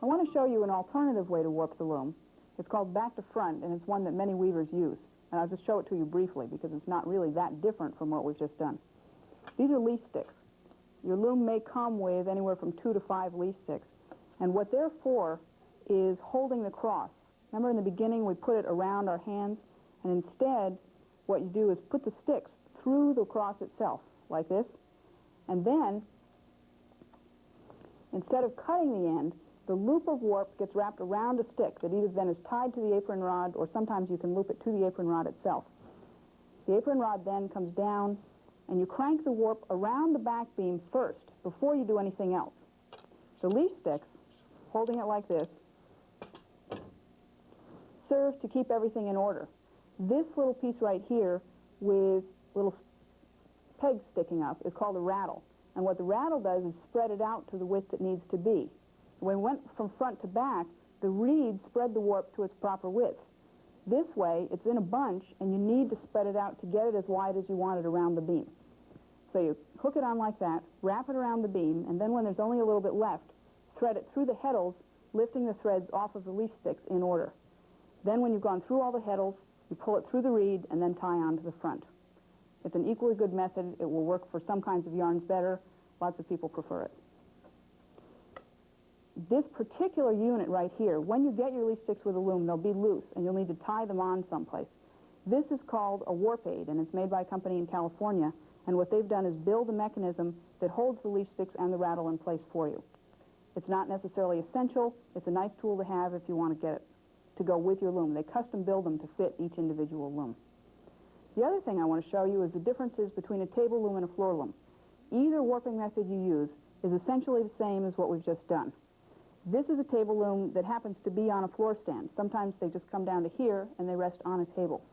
I want to show you an alternative way to warp the loom. It's called back to front, and it's one that many weavers use. And I'll just show it to you briefly because it's not really that different from what we've just done. These are leaf sticks. Your loom may come with anywhere from 2 to 5 leaf sticks. And what they're for is holding the cross. Remember in the beginning we put it around our hands? And instead, what you do is put the sticks through the cross itself, like this. And then, instead of cutting the end, the loop of warp gets wrapped around a stick that either then is tied to the apron rod, or sometimes you can loop it to the apron rod itself. The apron rod then comes down, and you crank the warp around the back beam first, before you do anything else. The leaf sticks, holding it like this, serve to keep everything in order. This little piece right here with little pegs sticking up is called a rattle. And what the rattle does is spread it out to the width it needs to be. When we went from front to back, the reed spread the warp to its proper width. This way, it's in a bunch, and you need to spread it out to get it as wide as you want it around the beam. So you hook it on like that, wrap it around the beam, and then when there's only a little bit left, thread it through the heddles, lifting the threads off of the leaf sticks in order. Then when you've gone through all the heddles, you pull it through the reed and then tie onto the front. It's an equally good method. It will work for some kinds of yarns better. Lots of people prefer it. This particular unit right here, when you get your leaf sticks with a loom, they'll be loose, and you'll need to tie them on someplace. This is called a warp aid, and it's made by a company in California, and what they've done is build a mechanism that holds the leaf sticks and the rattle in place for you. It's not necessarily essential. It's a nice tool to have if you want to get it to go with your loom. They custom build them to fit each individual loom. The other thing I want to show you is the differences between a table loom and a floor loom. Either warping method you use is essentially the same as what we've just done. This is a table loom that happens to be on a floor stand. Sometimes they just come down to here and they rest on a table.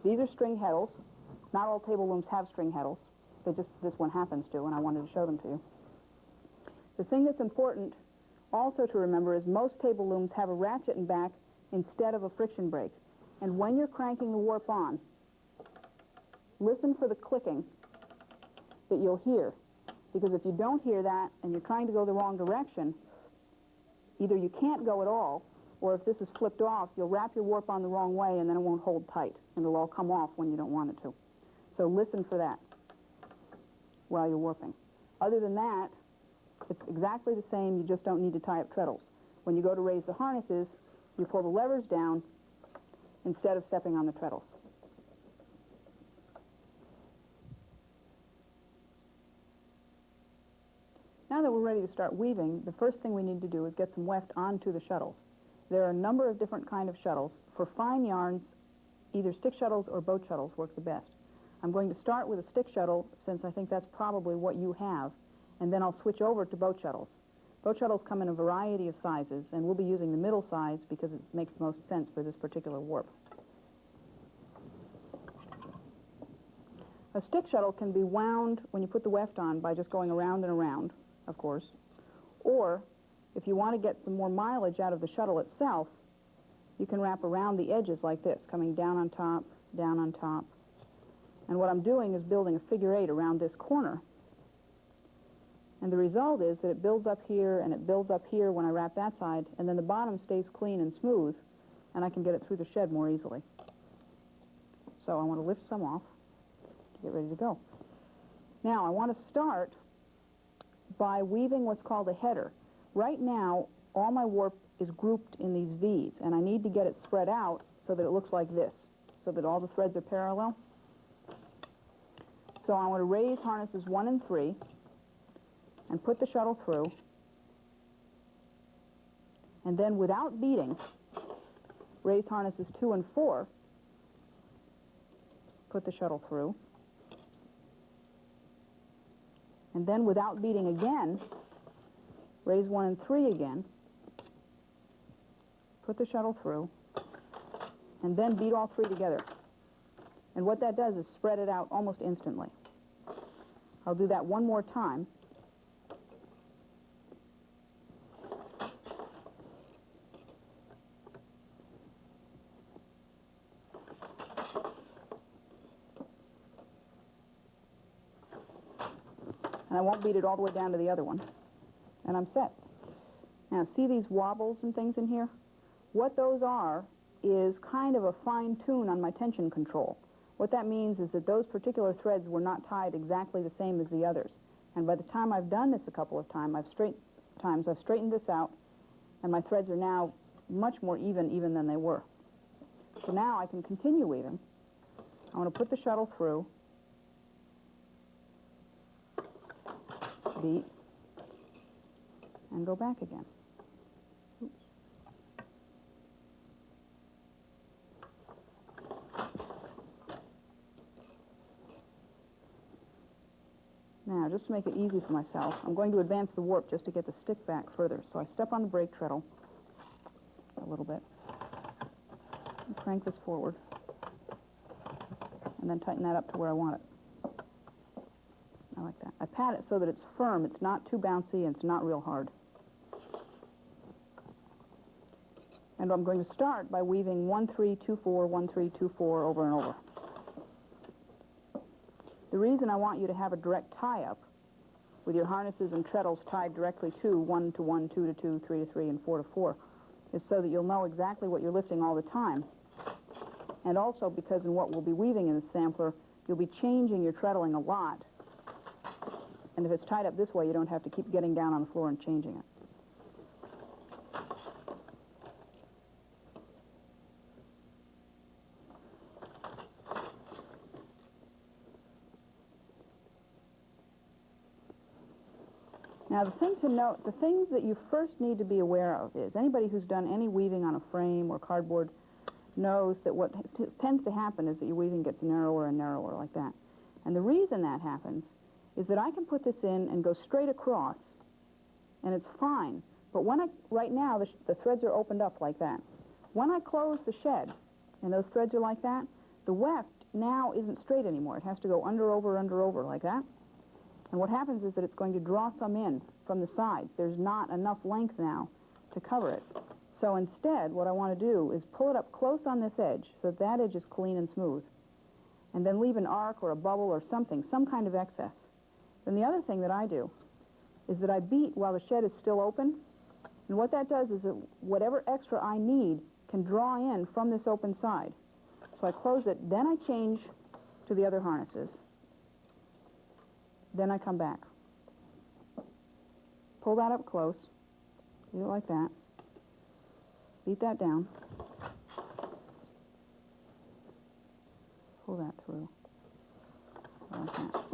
These are string heddles. Not all table looms have string heddles. This one happens to, and I wanted to show them to you. The thing that's important also to remember is most table looms have a ratchet in back instead of a friction brake. And when you're cranking the warp on, listen for the clicking that you'll hear. Because if you don't hear that and you're trying to go the wrong direction, either you can't go at all, or if this is flipped off, you'll wrap your warp on the wrong way and then it won't hold tight, and it'll all come off when you don't want it to. So listen for that while you're warping. Other than that, it's exactly the same. You just don't need to tie up treadles. When you go to raise the harnesses, you pull the levers down instead of stepping on the treadles. Now that we're ready to start weaving, the first thing we need to do is get some weft onto the shuttles. There are a number of different kinds of shuttles. For fine yarns, either stick shuttles or boat shuttles work the best. I'm going to start with a stick shuttle, since I think that's probably what you have, and then I'll switch over to boat shuttles. Boat shuttles come in a variety of sizes, and we'll be using the middle size because it makes the most sense for this particular warp. A stick shuttle can be wound when you put the weft on by just going around and around, of course, or if you want to get some more mileage out of the shuttle itself, you can wrap around the edges like this, coming down on top, down on top. And what I'm doing is building a figure 8 around this corner. And the result is that it builds up here and it builds up here when I wrap that side, and then the bottom stays clean and smooth, and I can get it through the shed more easily. So I want to lift some off to get ready to go. Now I want to start by weaving what's called a header. Right now, all my warp is grouped in these V's, and I need to get it spread out so that it looks like this, so that all the threads are parallel. So I want to raise harnesses 1 and 3 and put the shuttle through, and then without beating, raise harnesses 2 and 4, put the shuttle through, and then without beating again, raise 1 and 3 again, put the shuttle through, and then beat all three together. And what that does is spread it out almost instantly. I'll do that one more time. And I won't beat it all the way down to the other one. And I'm set. Now, see these wobbles and things in here? What those are is kind of a fine tune on my tension control. What that means is that those particular threads were not tied exactly the same as the others. And by the time I've done this a couple of times, I've straightened this out, and my threads are now much more even than they were. So now I can continue weaving. I want to put the shuttle through, beat, and go back again. Oops. Now, just to make it easy for myself, I'm going to advance the warp just to get the stick back further. So I step on the brake treadle a little bit, and crank this forward, and then tighten that up to where I want it. I like that. I pat it so that it's firm. It's not too bouncy, and it's not real hard. And I'm going to start by weaving 1, 3, 2, 4, 1, 3, 2, 4 over and over. The reason I want you to have a direct tie-up with your harnesses and treadles tied directly to 1 to 1, 2 to 2, 3 to 3, and 4 to 4 is so that you'll know exactly what you're lifting all the time. And also because in what we'll be weaving in the sampler, you'll be changing your treadling a lot. And if it's tied up this way, you don't have to keep getting down on the floor and changing it. Now, the thing to note, the things that you first need to be aware of is anybody who's done any weaving on a frame or cardboard knows that what tends to happen is that your weaving gets narrower and narrower like that. And the reason that happens is that I can put this in and go straight across, and it's fine. But when right now, the threads are opened up like that. When I close the shed, and those threads are like that, the weft now isn't straight anymore. It has to go under, over, like that. And what happens is that it's going to draw some in from the sides. There's not enough length now to cover it. So instead, what I want to do is pull it up close on this edge so that edge is clean and smooth, and then leave an arc or a bubble or something, some kind of excess. Then the other thing that I do is that I beat while the shed is still open, and what that does is that whatever extra I need can draw in from this open side. So I close it, then I change to the other harnesses. Then I come back. Pull that up close. Do it like that. Beat that down. Pull that through. Like that.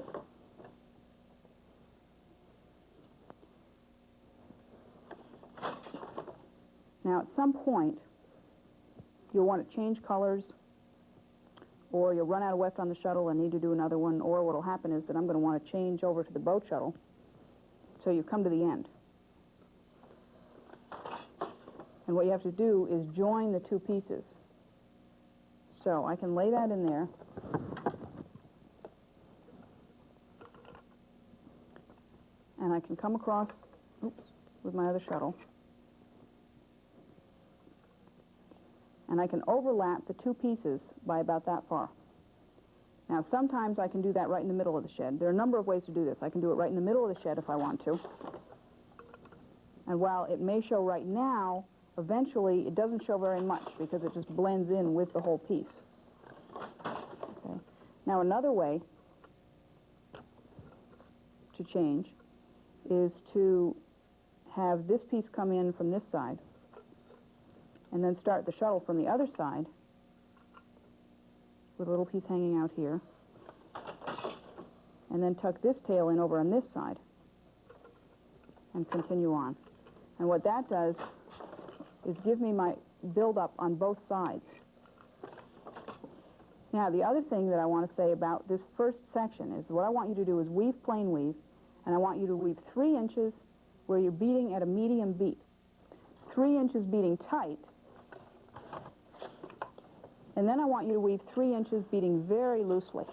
Now, at some point, you'll want to change colors, or you'll run out of weft on the shuttle and need to do another one, or what will happen is that I'm going to want to change over to the boat shuttle, so you come to the end. And what you have to do is join the two pieces. So I can lay that in there. And I can come across, with my other shuttle. And I can overlap the two pieces by about that far. Now, sometimes I can do that right in the middle of the shed. There are a number of ways to do this. I can do it right in the middle of the shed if I want to. And while it may show right now, eventually it doesn't show very much because it just blends in with the whole piece. Okay. Now, another way to change is to have this piece come in from this side and then start the shuttle from the other side with a little piece hanging out here, and then tuck this tail in over on this side and continue on. And what that does is give me my build-up on both sides. Now, the other thing that I want to say about this first section is what I want you to do is weave plain weave, and I want you to weave 3 inches where you're beating at a medium beat. 3 inches beating tight And then I want you to weave 3 inches, beating very loosely.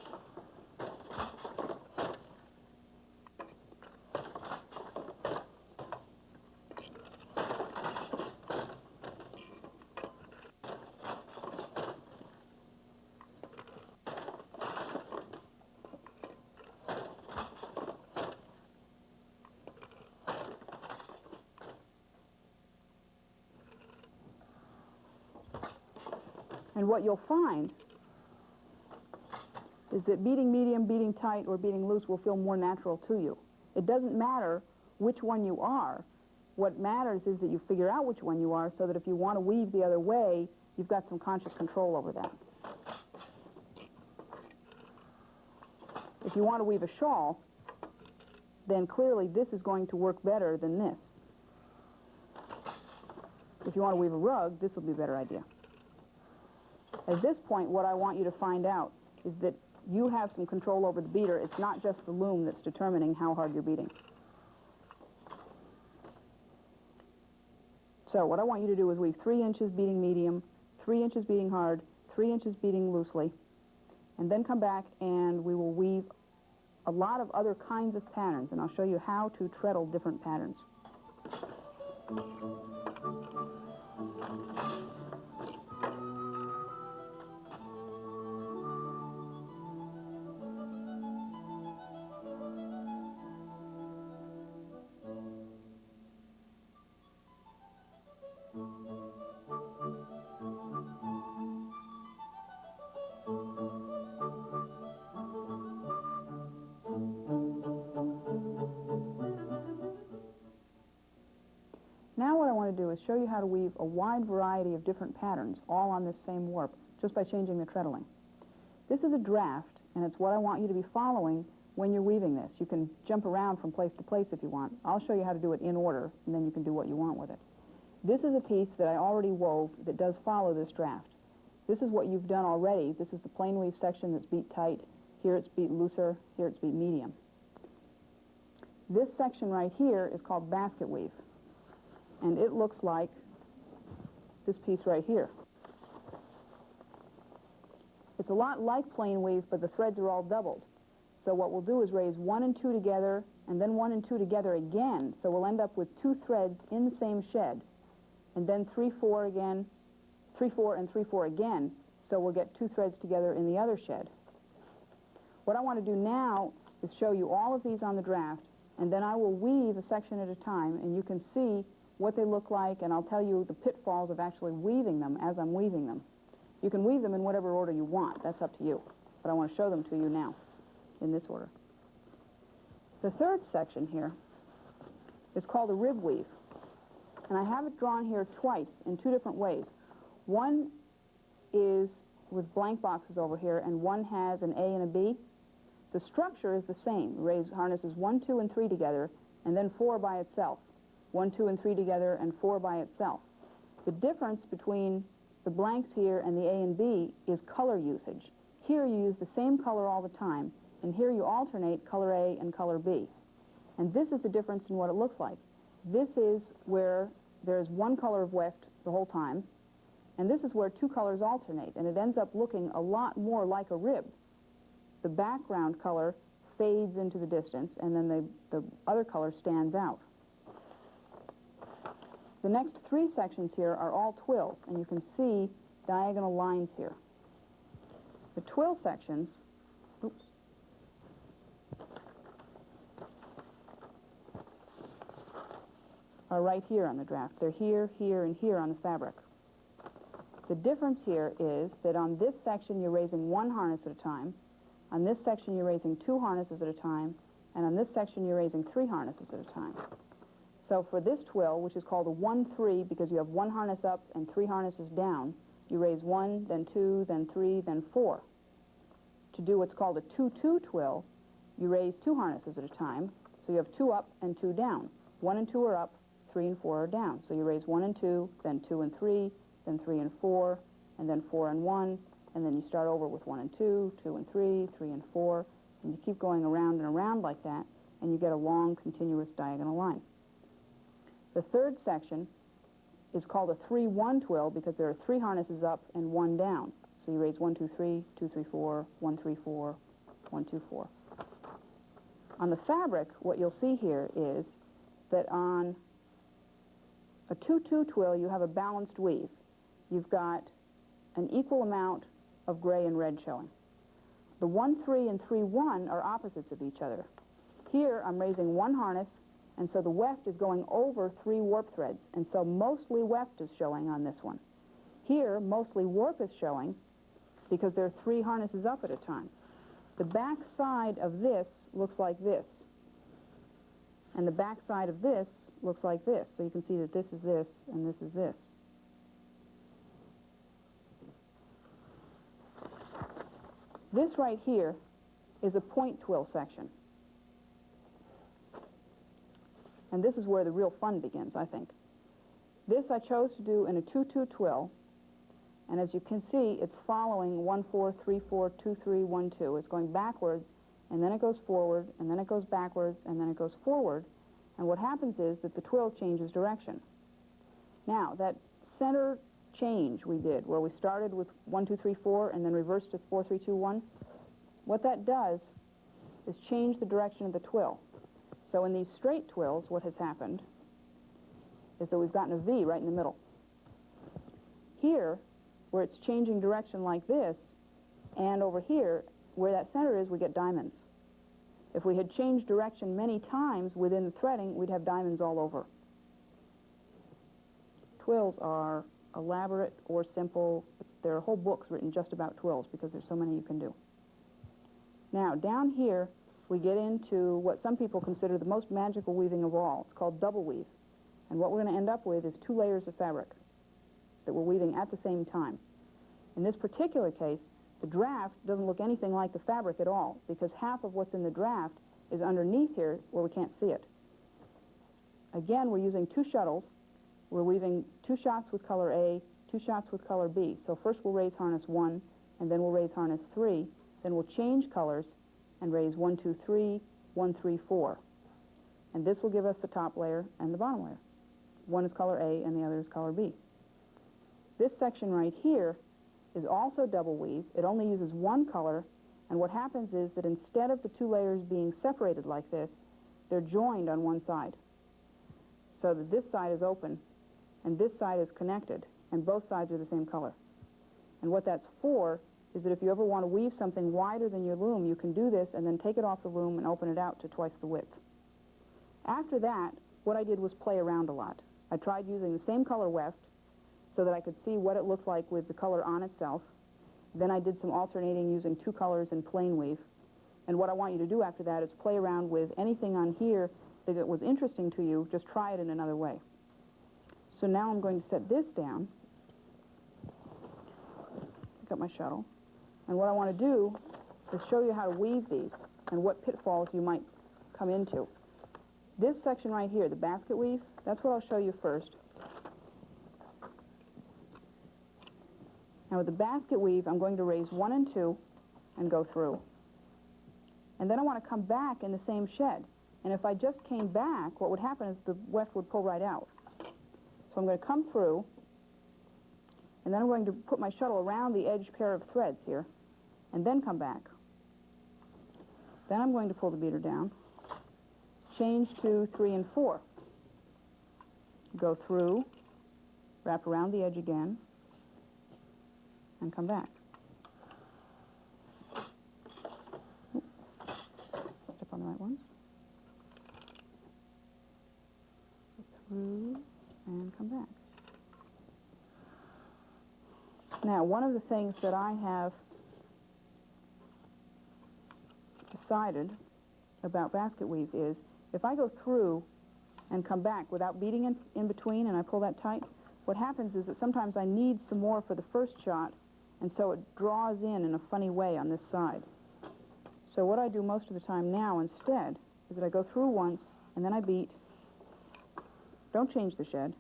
And what you'll find is that beating medium, beating tight, or beating loose will feel more natural to you. It doesn't matter which one you are. What matters is that you figure out which one you are so that if you want to weave the other way, you've got some conscious control over that. If you want to weave a shawl, then clearly this is going to work better than this. If you want to weave a rug, this will be a better idea. At this point, what I want you to find out is that you have some control over the beater. It's not just the loom that's determining how hard you're beating. So what I want you to do is weave 3 inches beating medium, 3 inches beating hard, 3 inches beating loosely, and then come back and we will weave a lot of other kinds of patterns, and I'll show you how to treadle different patterns. Now what I want to do is show you how to weave a wide variety of different patterns, all on this same warp, just by changing the treadling. This is a draft, and it's what I want you to be following when you're weaving this. You can jump around from place to place if you want. I'll show you how to do it in order, and then you can do what you want with it. This is a piece that I already wove that does follow this draft. This is what you've done already. This is the plain weave section that's beat tight. Here it's beat looser. Here it's beat medium. This section right here is called basket weave. And it looks like this piece right here. It's a lot like plain weave, but the threads are all doubled. So what we'll do is raise 1 and 2 together, and then 1 and 2 together again. So we'll end up with 2 threads in the same shed. And then 3, 4 again, 3, 4, and 3, 4 again. So we'll get 2 threads together in the other shed. What I want to do now is show you all of these on the draft, and then I will weave a section at a time, and you can see what they look like, and I'll tell you the pitfalls of actually weaving them as I'm weaving them. You can weave them in whatever order you want. That's up to you. But I want to show them to you now in this order. The third section here is called a rib weave. And I have it drawn here twice in 2 different ways. One is with blank boxes over here, and one has an A and a B. The structure is the same. Raise harnesses 1, 2, and 3 together, and then 4 by itself. 1, 2, and 3 together, and 4 by itself. The difference between the blanks here and the A and B is color usage. Here you use the same color all the time, and here you alternate color A and color B. And this is the difference in what it looks like. This is where there's 1 color of weft the whole time, and this is where 2 colors alternate, and it ends up looking a lot more like a rib. The background color fades into the distance, and then the other color stands out. The next 3 sections here are all twills, and you can see diagonal lines here. The twill sections, are right here on the draft. They're here, here, and here on the fabric. The difference here is that on this section you're raising 1 harness at a time, on this section you're raising 2 harnesses at a time, and on this section you're raising 3 harnesses at a time. So for this twill, which is called a 1-3 because you have 1 harness up and 3 harnesses down, you raise 1, then 2, then 3, then 4. To do what's called a 2-2 twill, you raise 2 harnesses at a time, so you have 2 up and 2 down. 1 and 2 are up, 3 and 4 are down. So you raise 1 and 2, then 2 and 3, then 3 and 4, and then 4 and 1, and then you start over with 1 and 2, 2 and 3, 3 and 4, and you keep going around and around like that, and you get a long, continuous diagonal line. The third section is called a 3-1 twill because there are 3 harnesses up and 1 down. So you raise 1, 2, 3, 2, 3, 4, 1, 3, 4, 1, 2, 4. On the fabric, what you'll see here is that on a 2-2 twill, you have a balanced weave. You've got an equal amount of gray and red showing. The 1-3 and 3-1 are opposites of each other. Here, I'm raising one harness, and so the weft is going over 3 warp threads, and so mostly weft is showing on this one. Here, mostly warp is showing because there are 3 harnesses up at a time. The back side of this looks like this, and the back side of this looks like this. So you can see that this is this, and this is this. This right here is a point twill section. And this is where the real fun begins, I think. This I chose to do in a 2-2 twill, and as you can see, it's following 1-4, 3-4, 2-3, 1-2. It's going backwards, and then it goes forward, and then it goes backwards, and then it goes forward. And what happens is that the twill changes direction. Now, that center change we did, where we started with 1, 2, 3, 4, and then reversed to 4, 3, 2, 1, what that does is change the direction of the twill. So in these straight twills, what has happened is that we've gotten a V right in the middle. Here, where it's changing direction like this, and over here, where that center is, we get diamonds. If we had changed direction many times within the threading, we'd have diamonds all over. Twills are elaborate or simple. There are whole books written just about twills because there's so many you can do. Now, down here, we get into what some people consider the most magical weaving of all. It's called double weave. And what we're going to end up with is 2 layers of fabric that we're weaving at the same time. In this particular case, the draft doesn't look anything like the fabric at all because half of what's in the draft is underneath here where we can't see it. Again, we're using 2 shuttles. We're weaving 2 shots with color A, 2 shots with color B. So first we'll raise harness 1, and then we'll raise harness 3. Then we'll change colors and raise 1, 2, 3, 1, 3, 4. And this will give us the top layer and the bottom layer. One is color A and the other is color B. This section right here is also double weave. It only uses 1 color, and what happens is that instead of the 2 layers being separated like this, they're joined on one side. So that this side is open, and this side is connected, and both sides are the same color. And what that's for is that if you ever want to weave something wider than your loom, you can do this and then take it off the loom and open it out to twice the width. After that, what I did was play around a lot. I tried using the same color weft so that I could see what it looked like with the color on itself. Then I did some alternating using 2 colors in plain weave. And what I want you to do after that is play around with anything on here that was interesting to you. Just try it in another way. So now I'm going to set this down. Pick up my shuttle. And what I want to do is show you how to weave these and what pitfalls you might come into. This section right here, the basket weave, that's what I'll show you first. Now with the basket weave, I'm going to raise 1 and 2 and go through. And then I want to come back in the same shed. And if I just came back, what would happen is the weft would pull right out. So I'm going to come through, and then I'm going to put my shuttle around the edge pair of threads here, and then come back. Then I'm going to pull the beater down, change to 3 and 4. Go through, wrap around the edge again, and come back. Step on the right ones. Go through and come back. Now, one of the things that I have decided about basket weave is if I go through and come back without beating in between and I pull that tight, what happens is that sometimes I need some more for the first shot, and so it draws in a funny way on this side. So what I do most of the time now instead is that I go through once, and then I beat, don't change the shed,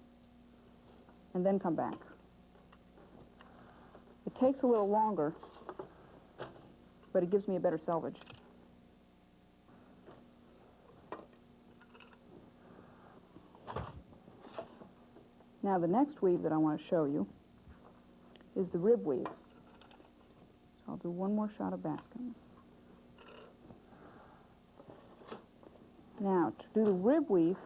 and then come back. It takes a little longer, but it gives me a better selvage. Now the next weave that I want to show you is the rib weave. I'll do one more shot of basking. Now, to do the rib weave,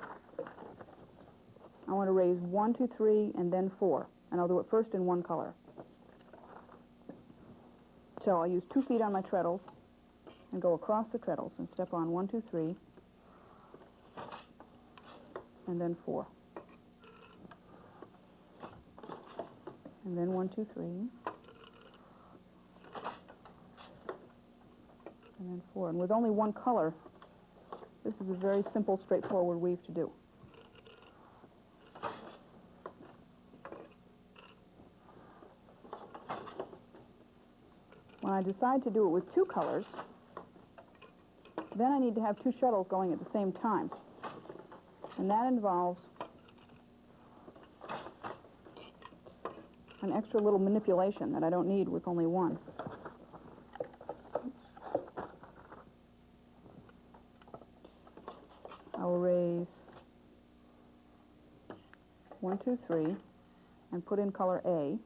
I want to raise 1, 2, 3, and then 4. And I'll do it first in one color. So I'll use 2 feet on my treadles and go across the treadles and step on 1, 2, 3, and then 4. And then 1, 2, 3, and then 4. And with only one color, this is a very simple, straightforward weave to do. When I decide to do it with 2 colors, then I need to have 2 shuttles going at the same time. And that involves an extra little manipulation that I don't need with only one. I will raise 1, 2, 3, and put in color A.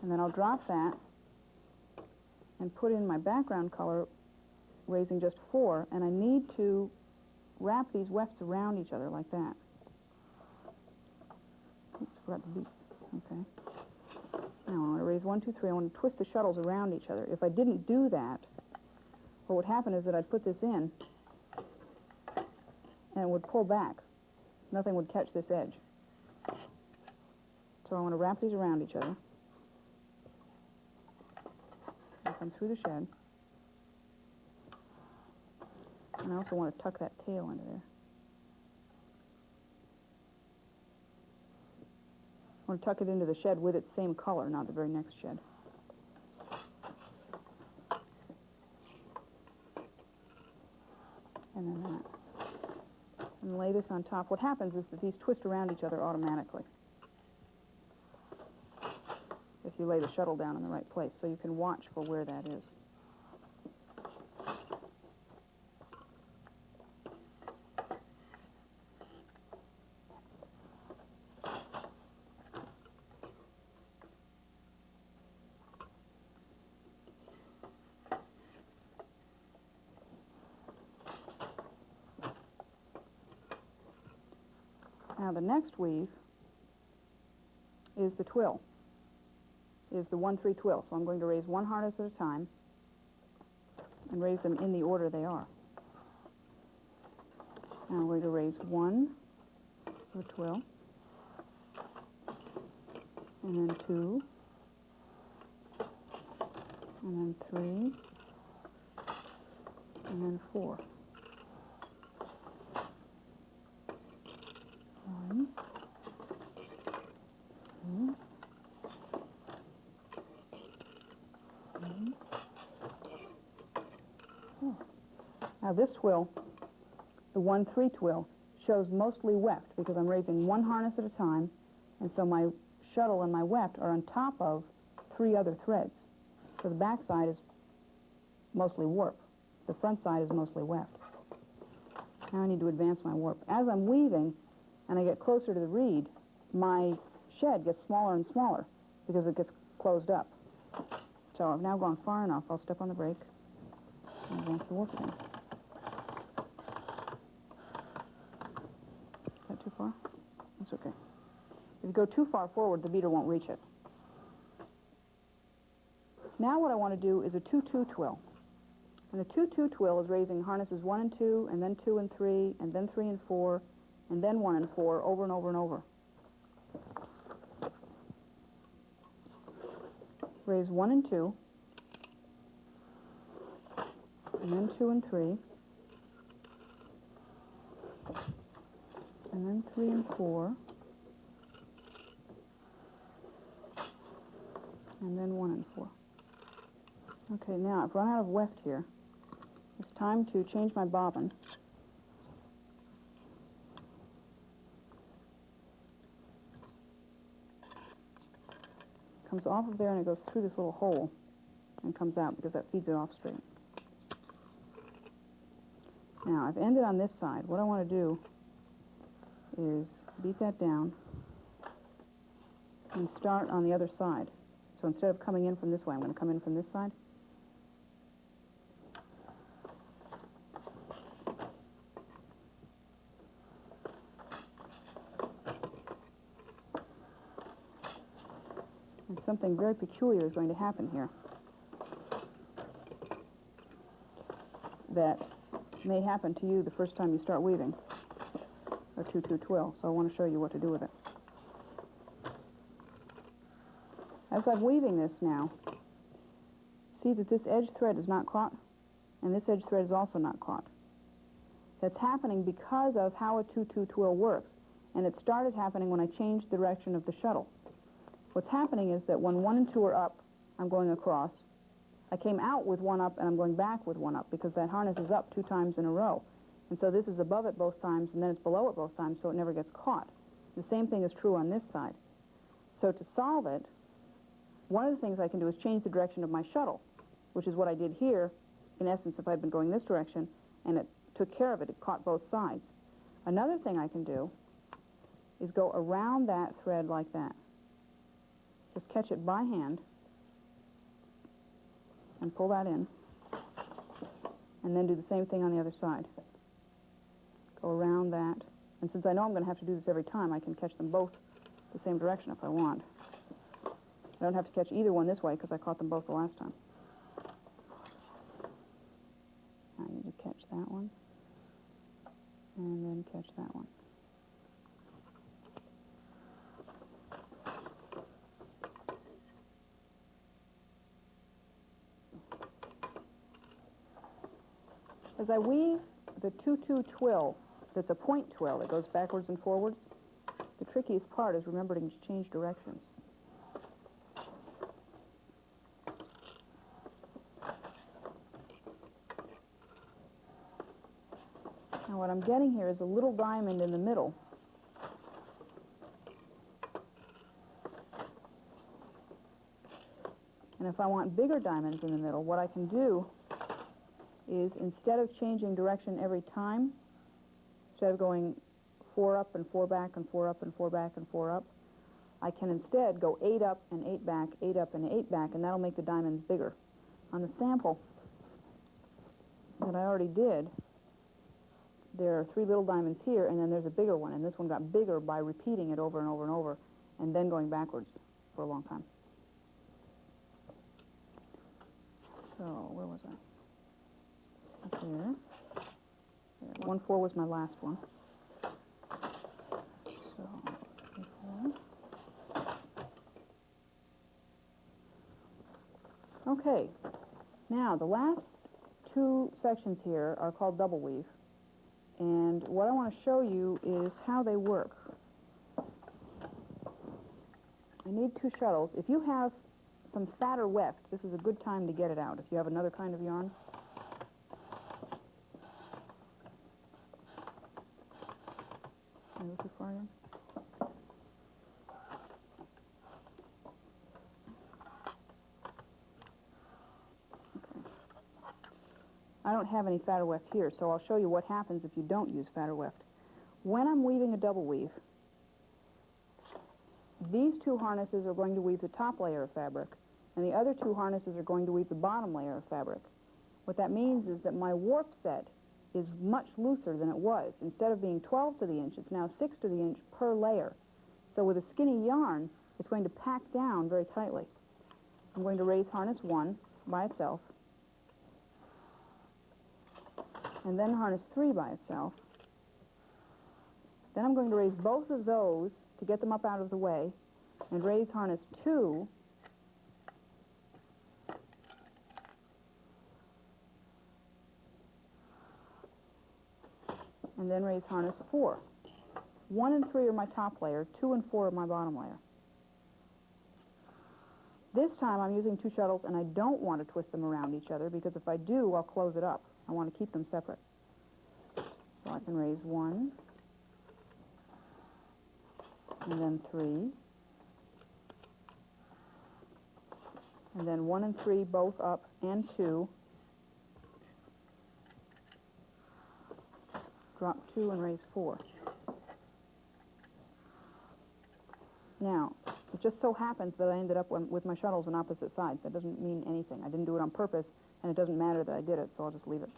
And then I'll drop that and put in my background color, raising just 4, and I need to wrap these wefts around each other like that. Oops, forgot the beat. Okay. Now I want to raise 1, 2, 3. I want to twist the shuttles around each other. If I didn't do that, what would happen is that I'd put this in, and it would pull back. Nothing would catch this edge. So I want to wrap these around each other. Come through the shed. And I also want to tuck that tail into there. I want to tuck it into the shed with its same color, not the very next shed. And then that. And lay this on top. What happens is that these twist around each other automatically if you lay the shuttle down in the right place, so you can watch for where that is. Now the next weave is the twill, is the 1-3 twill. So I'm going to raise 1 harness at a time and raise them in the order they are. Now I'm going to raise 1 for the twill, and then 2, and then 3, and then 4. 1, 2, 3, 4. Now this twill, the 1-3 twill, shows mostly weft because I'm raising 1 harness at a time, and so my shuttle and my weft are on top of 3 other threads. So the back side is mostly warp. The front side is mostly weft. Now I need to advance my warp. As I'm weaving and I get closer to the reed, my shed gets smaller and smaller because it gets closed up. So I've now gone far enough. I'll step on the brake and advance the warp again. Is that too far? That's okay. If you go too far forward, the beater won't reach it. Now what I want to do is a 2-2 twill. And the 2-2 twill is raising harnesses 1 and 2, and then 2 and 3, and then 3 and 4, and then 1 and 4, over and over and over. Raise 1 and 2, and then 2 and 3, and then 3 and 4, and then 1 and 4. Okay, now I've run out of weft here. It's time to change my bobbin. It comes off of there and it goes through this little hole and comes out because that feeds it off straight. Now I've ended on this side. What I want to do is beat that down and start on the other side. So instead of coming in from this way, I'm going to come in from this side. And something very peculiar is going to happen here that may happen to you the first time you start weaving a 2-2 twill, so I want to show you what to do with it. As I'm weaving this now, see that this edge thread is not caught, and this edge thread is also not caught. That's happening because of how a 2-2 twill works, and it started happening when I changed the direction of the shuttle. What's happening is that when 1 and 2 are up, I'm going across. I came out with 1 up, and I'm going back with 1 up, because that harness is up 2 times in a row. And so this is above it both times, and then it's below it both times, so it never gets caught. The same thing is true on this side. So to solve it, one of the things I can do is change the direction of my shuttle, which is what I did here. In essence, if I'd been going this direction, and it took care of it, it caught both sides. Another thing I can do is go around that thread like that. Just catch it by hand and pull that in, and then do the same thing on the other side. Go around that, and since I know I'm going to have to do this every time, I can catch them both the same direction if I want. I don't have to catch either one this way because I caught them both the last time. I need to catch that one, and then catch that one. As I weave the 2-2 twill, that's a point twill that goes backwards and forwards, the trickiest part is remembering to change directions. Now what I'm getting here is a little diamond in the middle. And if I want bigger diamonds in the middle, what I can do is, instead of changing direction every time, instead of going 4 up and 4 back and 4 up and 4 back and 4 up, I can instead go 8 up and 8 back, 8 up and 8 back, and that'll make the diamonds bigger. On the sample that I already did, there are 3 little diamonds here, and then there's a bigger one, and this one got bigger by repeating it over and over and over, and then going backwards for a long time. So, where was I? Up there. 1-4 was my last one. So, 3-4. Okay. Now, the last 2 sections here are called double weave. And what I want to show you is how they work. I need 2 shuttles. If you have some fatter weft, this is a good time to get it out. If you have another kind of yarn. Can I go too far here? I don't have any fatter weft here, so I'll show you what happens if you don't use fatter weft. When I'm weaving a double weave, these 2 harnesses are going to weave the top layer of fabric, and the other 2 harnesses are going to weave the bottom layer of fabric. What that means is that my warp set is much looser than it was. Instead of being 12 to the inch, it's now 6 to the inch per layer. So with a skinny yarn, it's going to pack down very tightly. I'm going to raise harness 1 by itself, and then harness 3 by itself. Then I'm going to raise both of those to get them up out of the way, and raise harness 2, and then raise harness 4. 1 and 3 are my top layer, 2 and 4 are my bottom layer. This time I'm using 2 shuttles, and I don't want to twist them around each other, because if I do, I'll close it up. I want to keep them separate. So I can raise 1, and then 3, and then 1 and 3 both up, and 2. Drop 2 and raise 4. Now, It just so happens that I ended up with my shuttles on opposite sides. That doesn't mean anything. I didn't do it on purpose, and it doesn't matter that I did it, so I'll just leave it.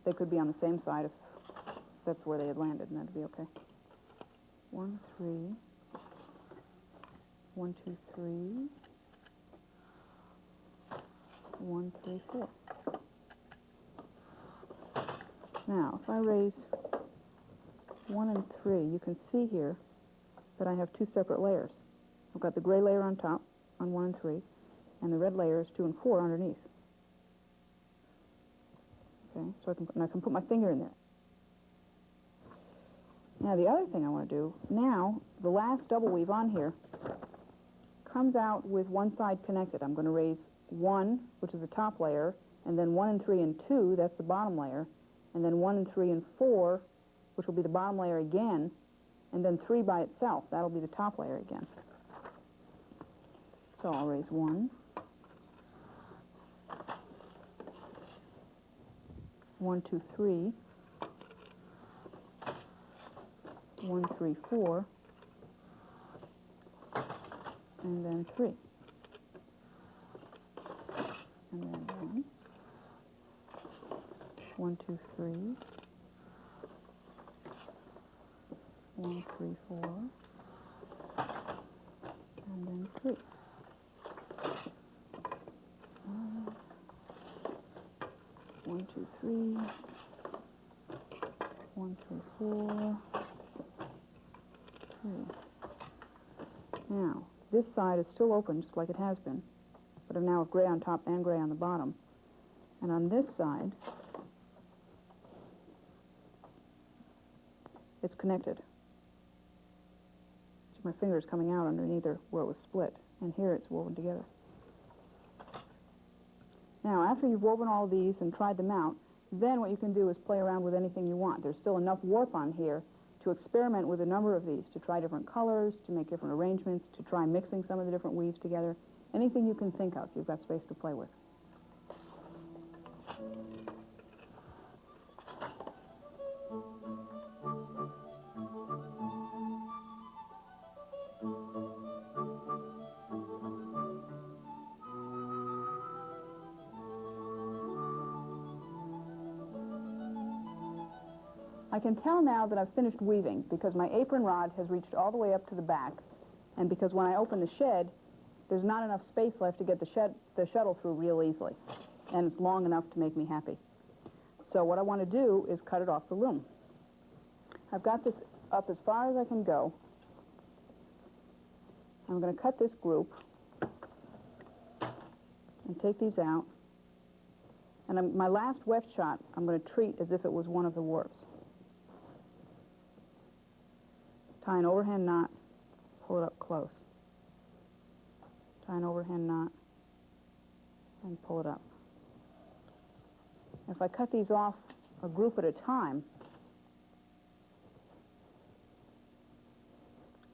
They could be on the same side if that's where they had landed, and that'd be okay. 1, 3. 1, 2, 3. 1, 3, 4. Now, if I raise 1 and 3, you can see here that I have 2 separate layers. I've got the gray layer on top, on 1 and 3, and the red layers 2 and 4 underneath. Okay, so I can put my finger in there. Now, the other thing I want to do, now, the last double weave on here comes out with one side connected. I'm going to raise 1, which is the top layer, and then 1 and 3 and 2, that's the bottom layer, and then 1 and 3 and 4, which will be the bottom layer again, and then 3 by itself. That'll be the top layer again. So I'll raise 1, 1, 2, 3, 1, 3, 4, and then 3. And then 1, 2, 3, 1, 3, 4, and then 3. 1, 2, 3, 1, 3, 4, 3. Now, this side is still open, just like it has been, but I now have gray on top and gray on the bottom. And on this side, it's connected. So my finger is coming out underneath where it was split, and here it's woven together. Now, after you've woven all these and tried them out, then what you can do is play around with anything you want. There's still enough warp on here to experiment with a number of these, to try different colors, to make different arrangements, to try mixing some of the different weaves together. Anything you can think of, you've got space to play with. I can tell now that I've finished weaving because my apron rod has reached all the way up to the back, and because when I open the shed, there's not enough space left to get the shuttle through real easily, and it's long enough to make me happy. So what I want to do is cut it off the loom. I've got this up as far as I can go. I'm going to cut this group and take these out, and my last weft shot I'm going to treat as if it was one of the warps. Tie an overhand knot, pull it up close. Tie an overhand knot, and pull it up. If I cut these off a group at a time,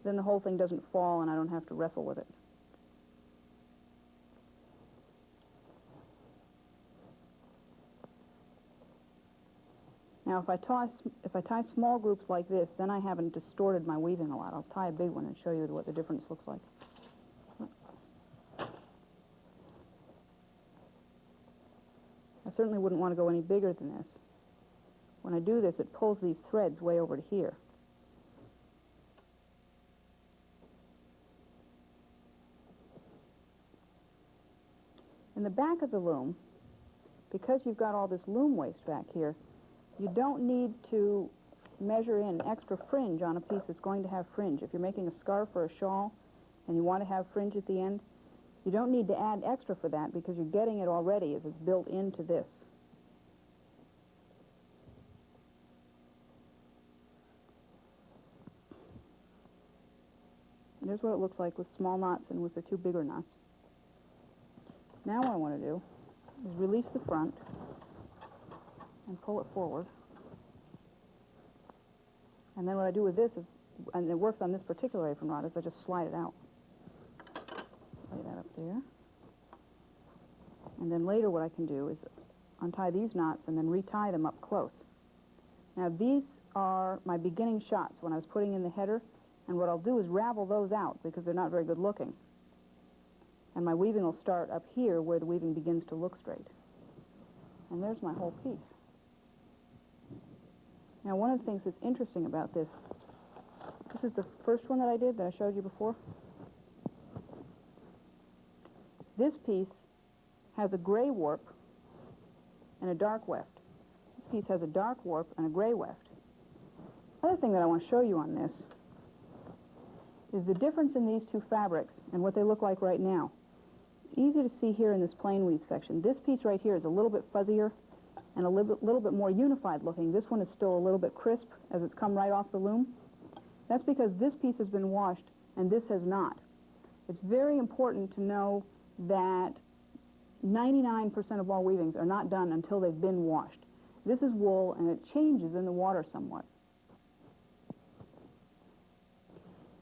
then the whole thing doesn't fall and I don't have to wrestle with it. Now, if I tie small groups like this, then I haven't distorted my weaving a lot. I'll tie a big one and show you what the difference looks like. I certainly wouldn't want to go any bigger than this. When I do this, it pulls these threads way over to here. In the back of the loom, because you've got all this loom waste back here, you don't need to measure in extra fringe on a piece that's going to have fringe. If you're making a scarf or a shawl and you want to have fringe at the end, you don't need to add extra for that because you're getting it already as it's built into this. And here's what it looks like with small knots and with the 2 bigger knots. Now what I want to do is release the front and pull it forward. And then what I do with this is, and it works on this particular apron rod, is I just slide it out. Lay that up there. And then later what I can do is untie these knots and then retie them up close. Now these are my beginning shots when I was putting in the header, And what I'll do is ravel those out because they're not very good looking. And my weaving will start up here where the weaving begins to look straight. And there's my whole piece. Now, one of the things that's interesting about this is the first one that I did that I showed you before. This piece has a gray warp and a dark weft. This piece has a dark warp and a gray weft. Other thing that I want to show you on this is the difference in these two fabrics and what they look like right now. It's easy to see here in this plain weave section. This piece right here is a little bit fuzzier and a little bit more unified looking. This one is still a little bit crisp as it's come right off the loom. That's because this piece has been washed and this has not. It's very important to know that 99% of all weavings are not done until they've been washed. This is wool and it changes in the water somewhat.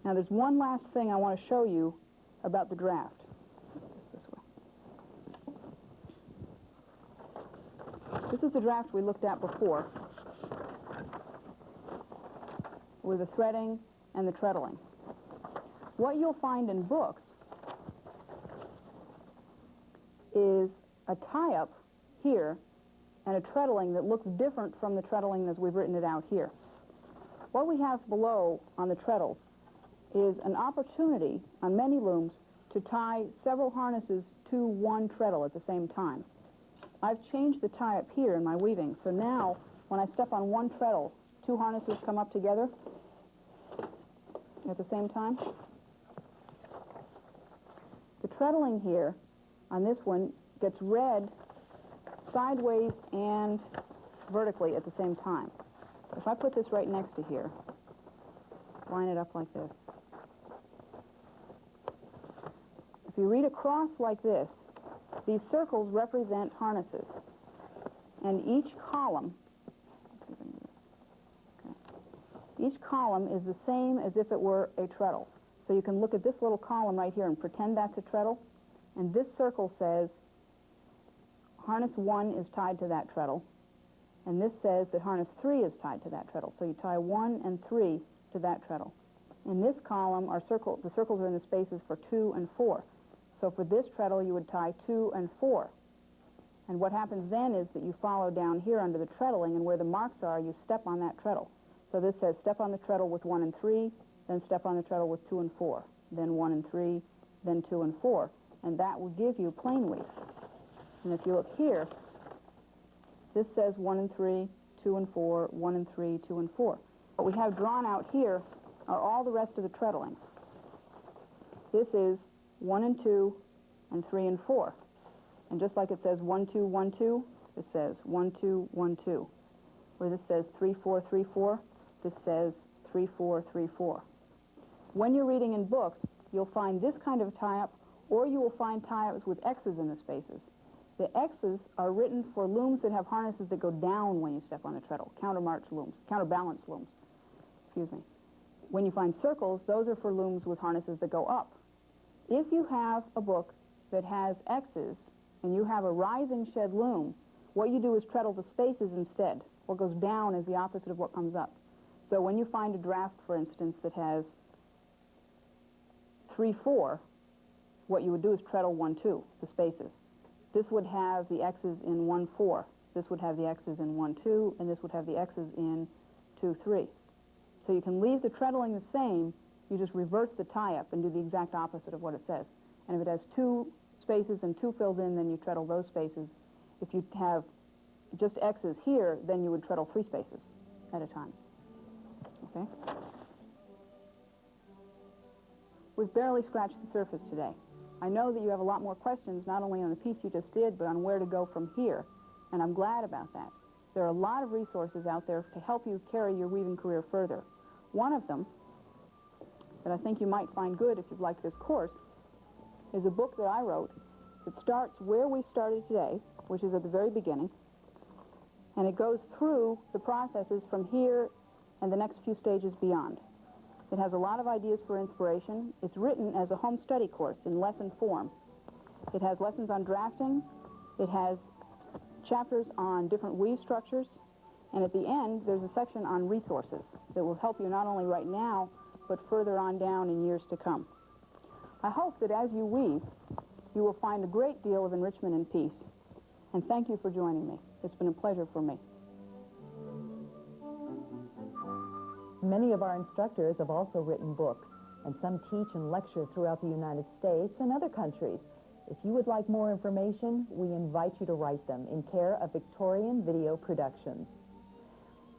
Now there's one last thing I want to show you about the draft. This way. This is the draft we looked at before with the threading and the treadling. What you'll find in books is a tie-up here and a treadling that looks different from the treadling as we've written it out here. What we have below on the treadles is an opportunity on many looms to tie several harnesses to one treadle at the same time. I've changed the tie-up here in my weaving, so now when I step on one treadle, two harnesses come up together at the same time. The treadling here on this one gets read sideways and vertically at the same time. If I put this right next to here, line it up like this. If you read across like this, these circles represent harnesses. And each column, each column is the same as if it were a treadle. So you can look at this little column right here and pretend that's a treadle. And this circle says harness 1 is tied to that treadle. And this says that harness 3 is tied to that treadle. So you tie 1 and 3 to that treadle. In this column, the circles are in the spaces for 2 and 4. So for this treadle, you would tie 2 and 4. And what happens then is that you follow down here under the treadling, and where the marks are, you step on that treadle. So this says step on the treadle with 1 and 3, then step on the treadle with 2 and 4, then 1 and 3, then 2 and 4. And that will give you plain weave. And if you look here, this says 1 and 3, 2 and 4, 1 and 3, 2 and 4. What we have drawn out here are all the rest of the treadlings. This is 1 and 2 and 3 and 4. And just like it says 1, 2, 1, 2, this says 1, 2, 1, 2. Where this says 3, 4, 3, 4, this says 3, 4, 3, 4. When you're reading in books, you'll find this kind of tie-up, or you will find tie-ups with X's in the spaces. The X's are written for looms that have harnesses that go down when you step on the treadle, counterbalance looms. Excuse me. When you find circles, those are for looms with harnesses that go up. If you have a book that has X's and you have a rising shed loom, what you do is treadle the spaces instead. What goes down is the opposite of what comes up. So when you find a draft, for instance, that has 3, 4, what you would do is treadle 1, 2, the spaces. This would have the X's in 1, 4. This would have the X's in 1, 2, and this would have the X's in 2, 3. So you can leave the treadling the same, you just reverse the tie-up and do the exact opposite of what it says. And if it has 2 spaces and 2 filled in, then you treadle those spaces. If you have just X's here, then you would treadle 3 spaces at a time. Okay? We've barely scratched the surface today. I know that you have a lot more questions, not only on the piece you just did, but on where to go from here. And I'm glad about that. There are a lot of resources out there to help you carry your weaving career further. One of them that I think you might find good if you'd like this course is a book that I wrote that starts where we started today, which is at the very beginning, and it goes through the processes from here and the next few stages beyond. It has a lot of ideas for inspiration. It's written as a home study course in lesson form. It has lessons on drafting. It has chapters on different weave structures. And at the end, there's a section on resources that will help you not only right now, but further on down in years to come. I hope that as you weave, you will find a great deal of enrichment and peace. And thank you for joining me. It's been a pleasure for me. Many of our instructors have also written books, and some teach and lecture throughout the United States and other countries. If you would like more information, we invite you to write them in care of Victorian Video Productions.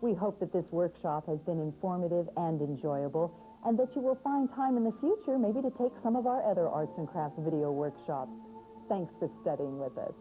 We hope that this workshop has been informative and enjoyable, and that you will find time in the future maybe to take some of our other arts and crafts video workshops. Thanks for studying with us.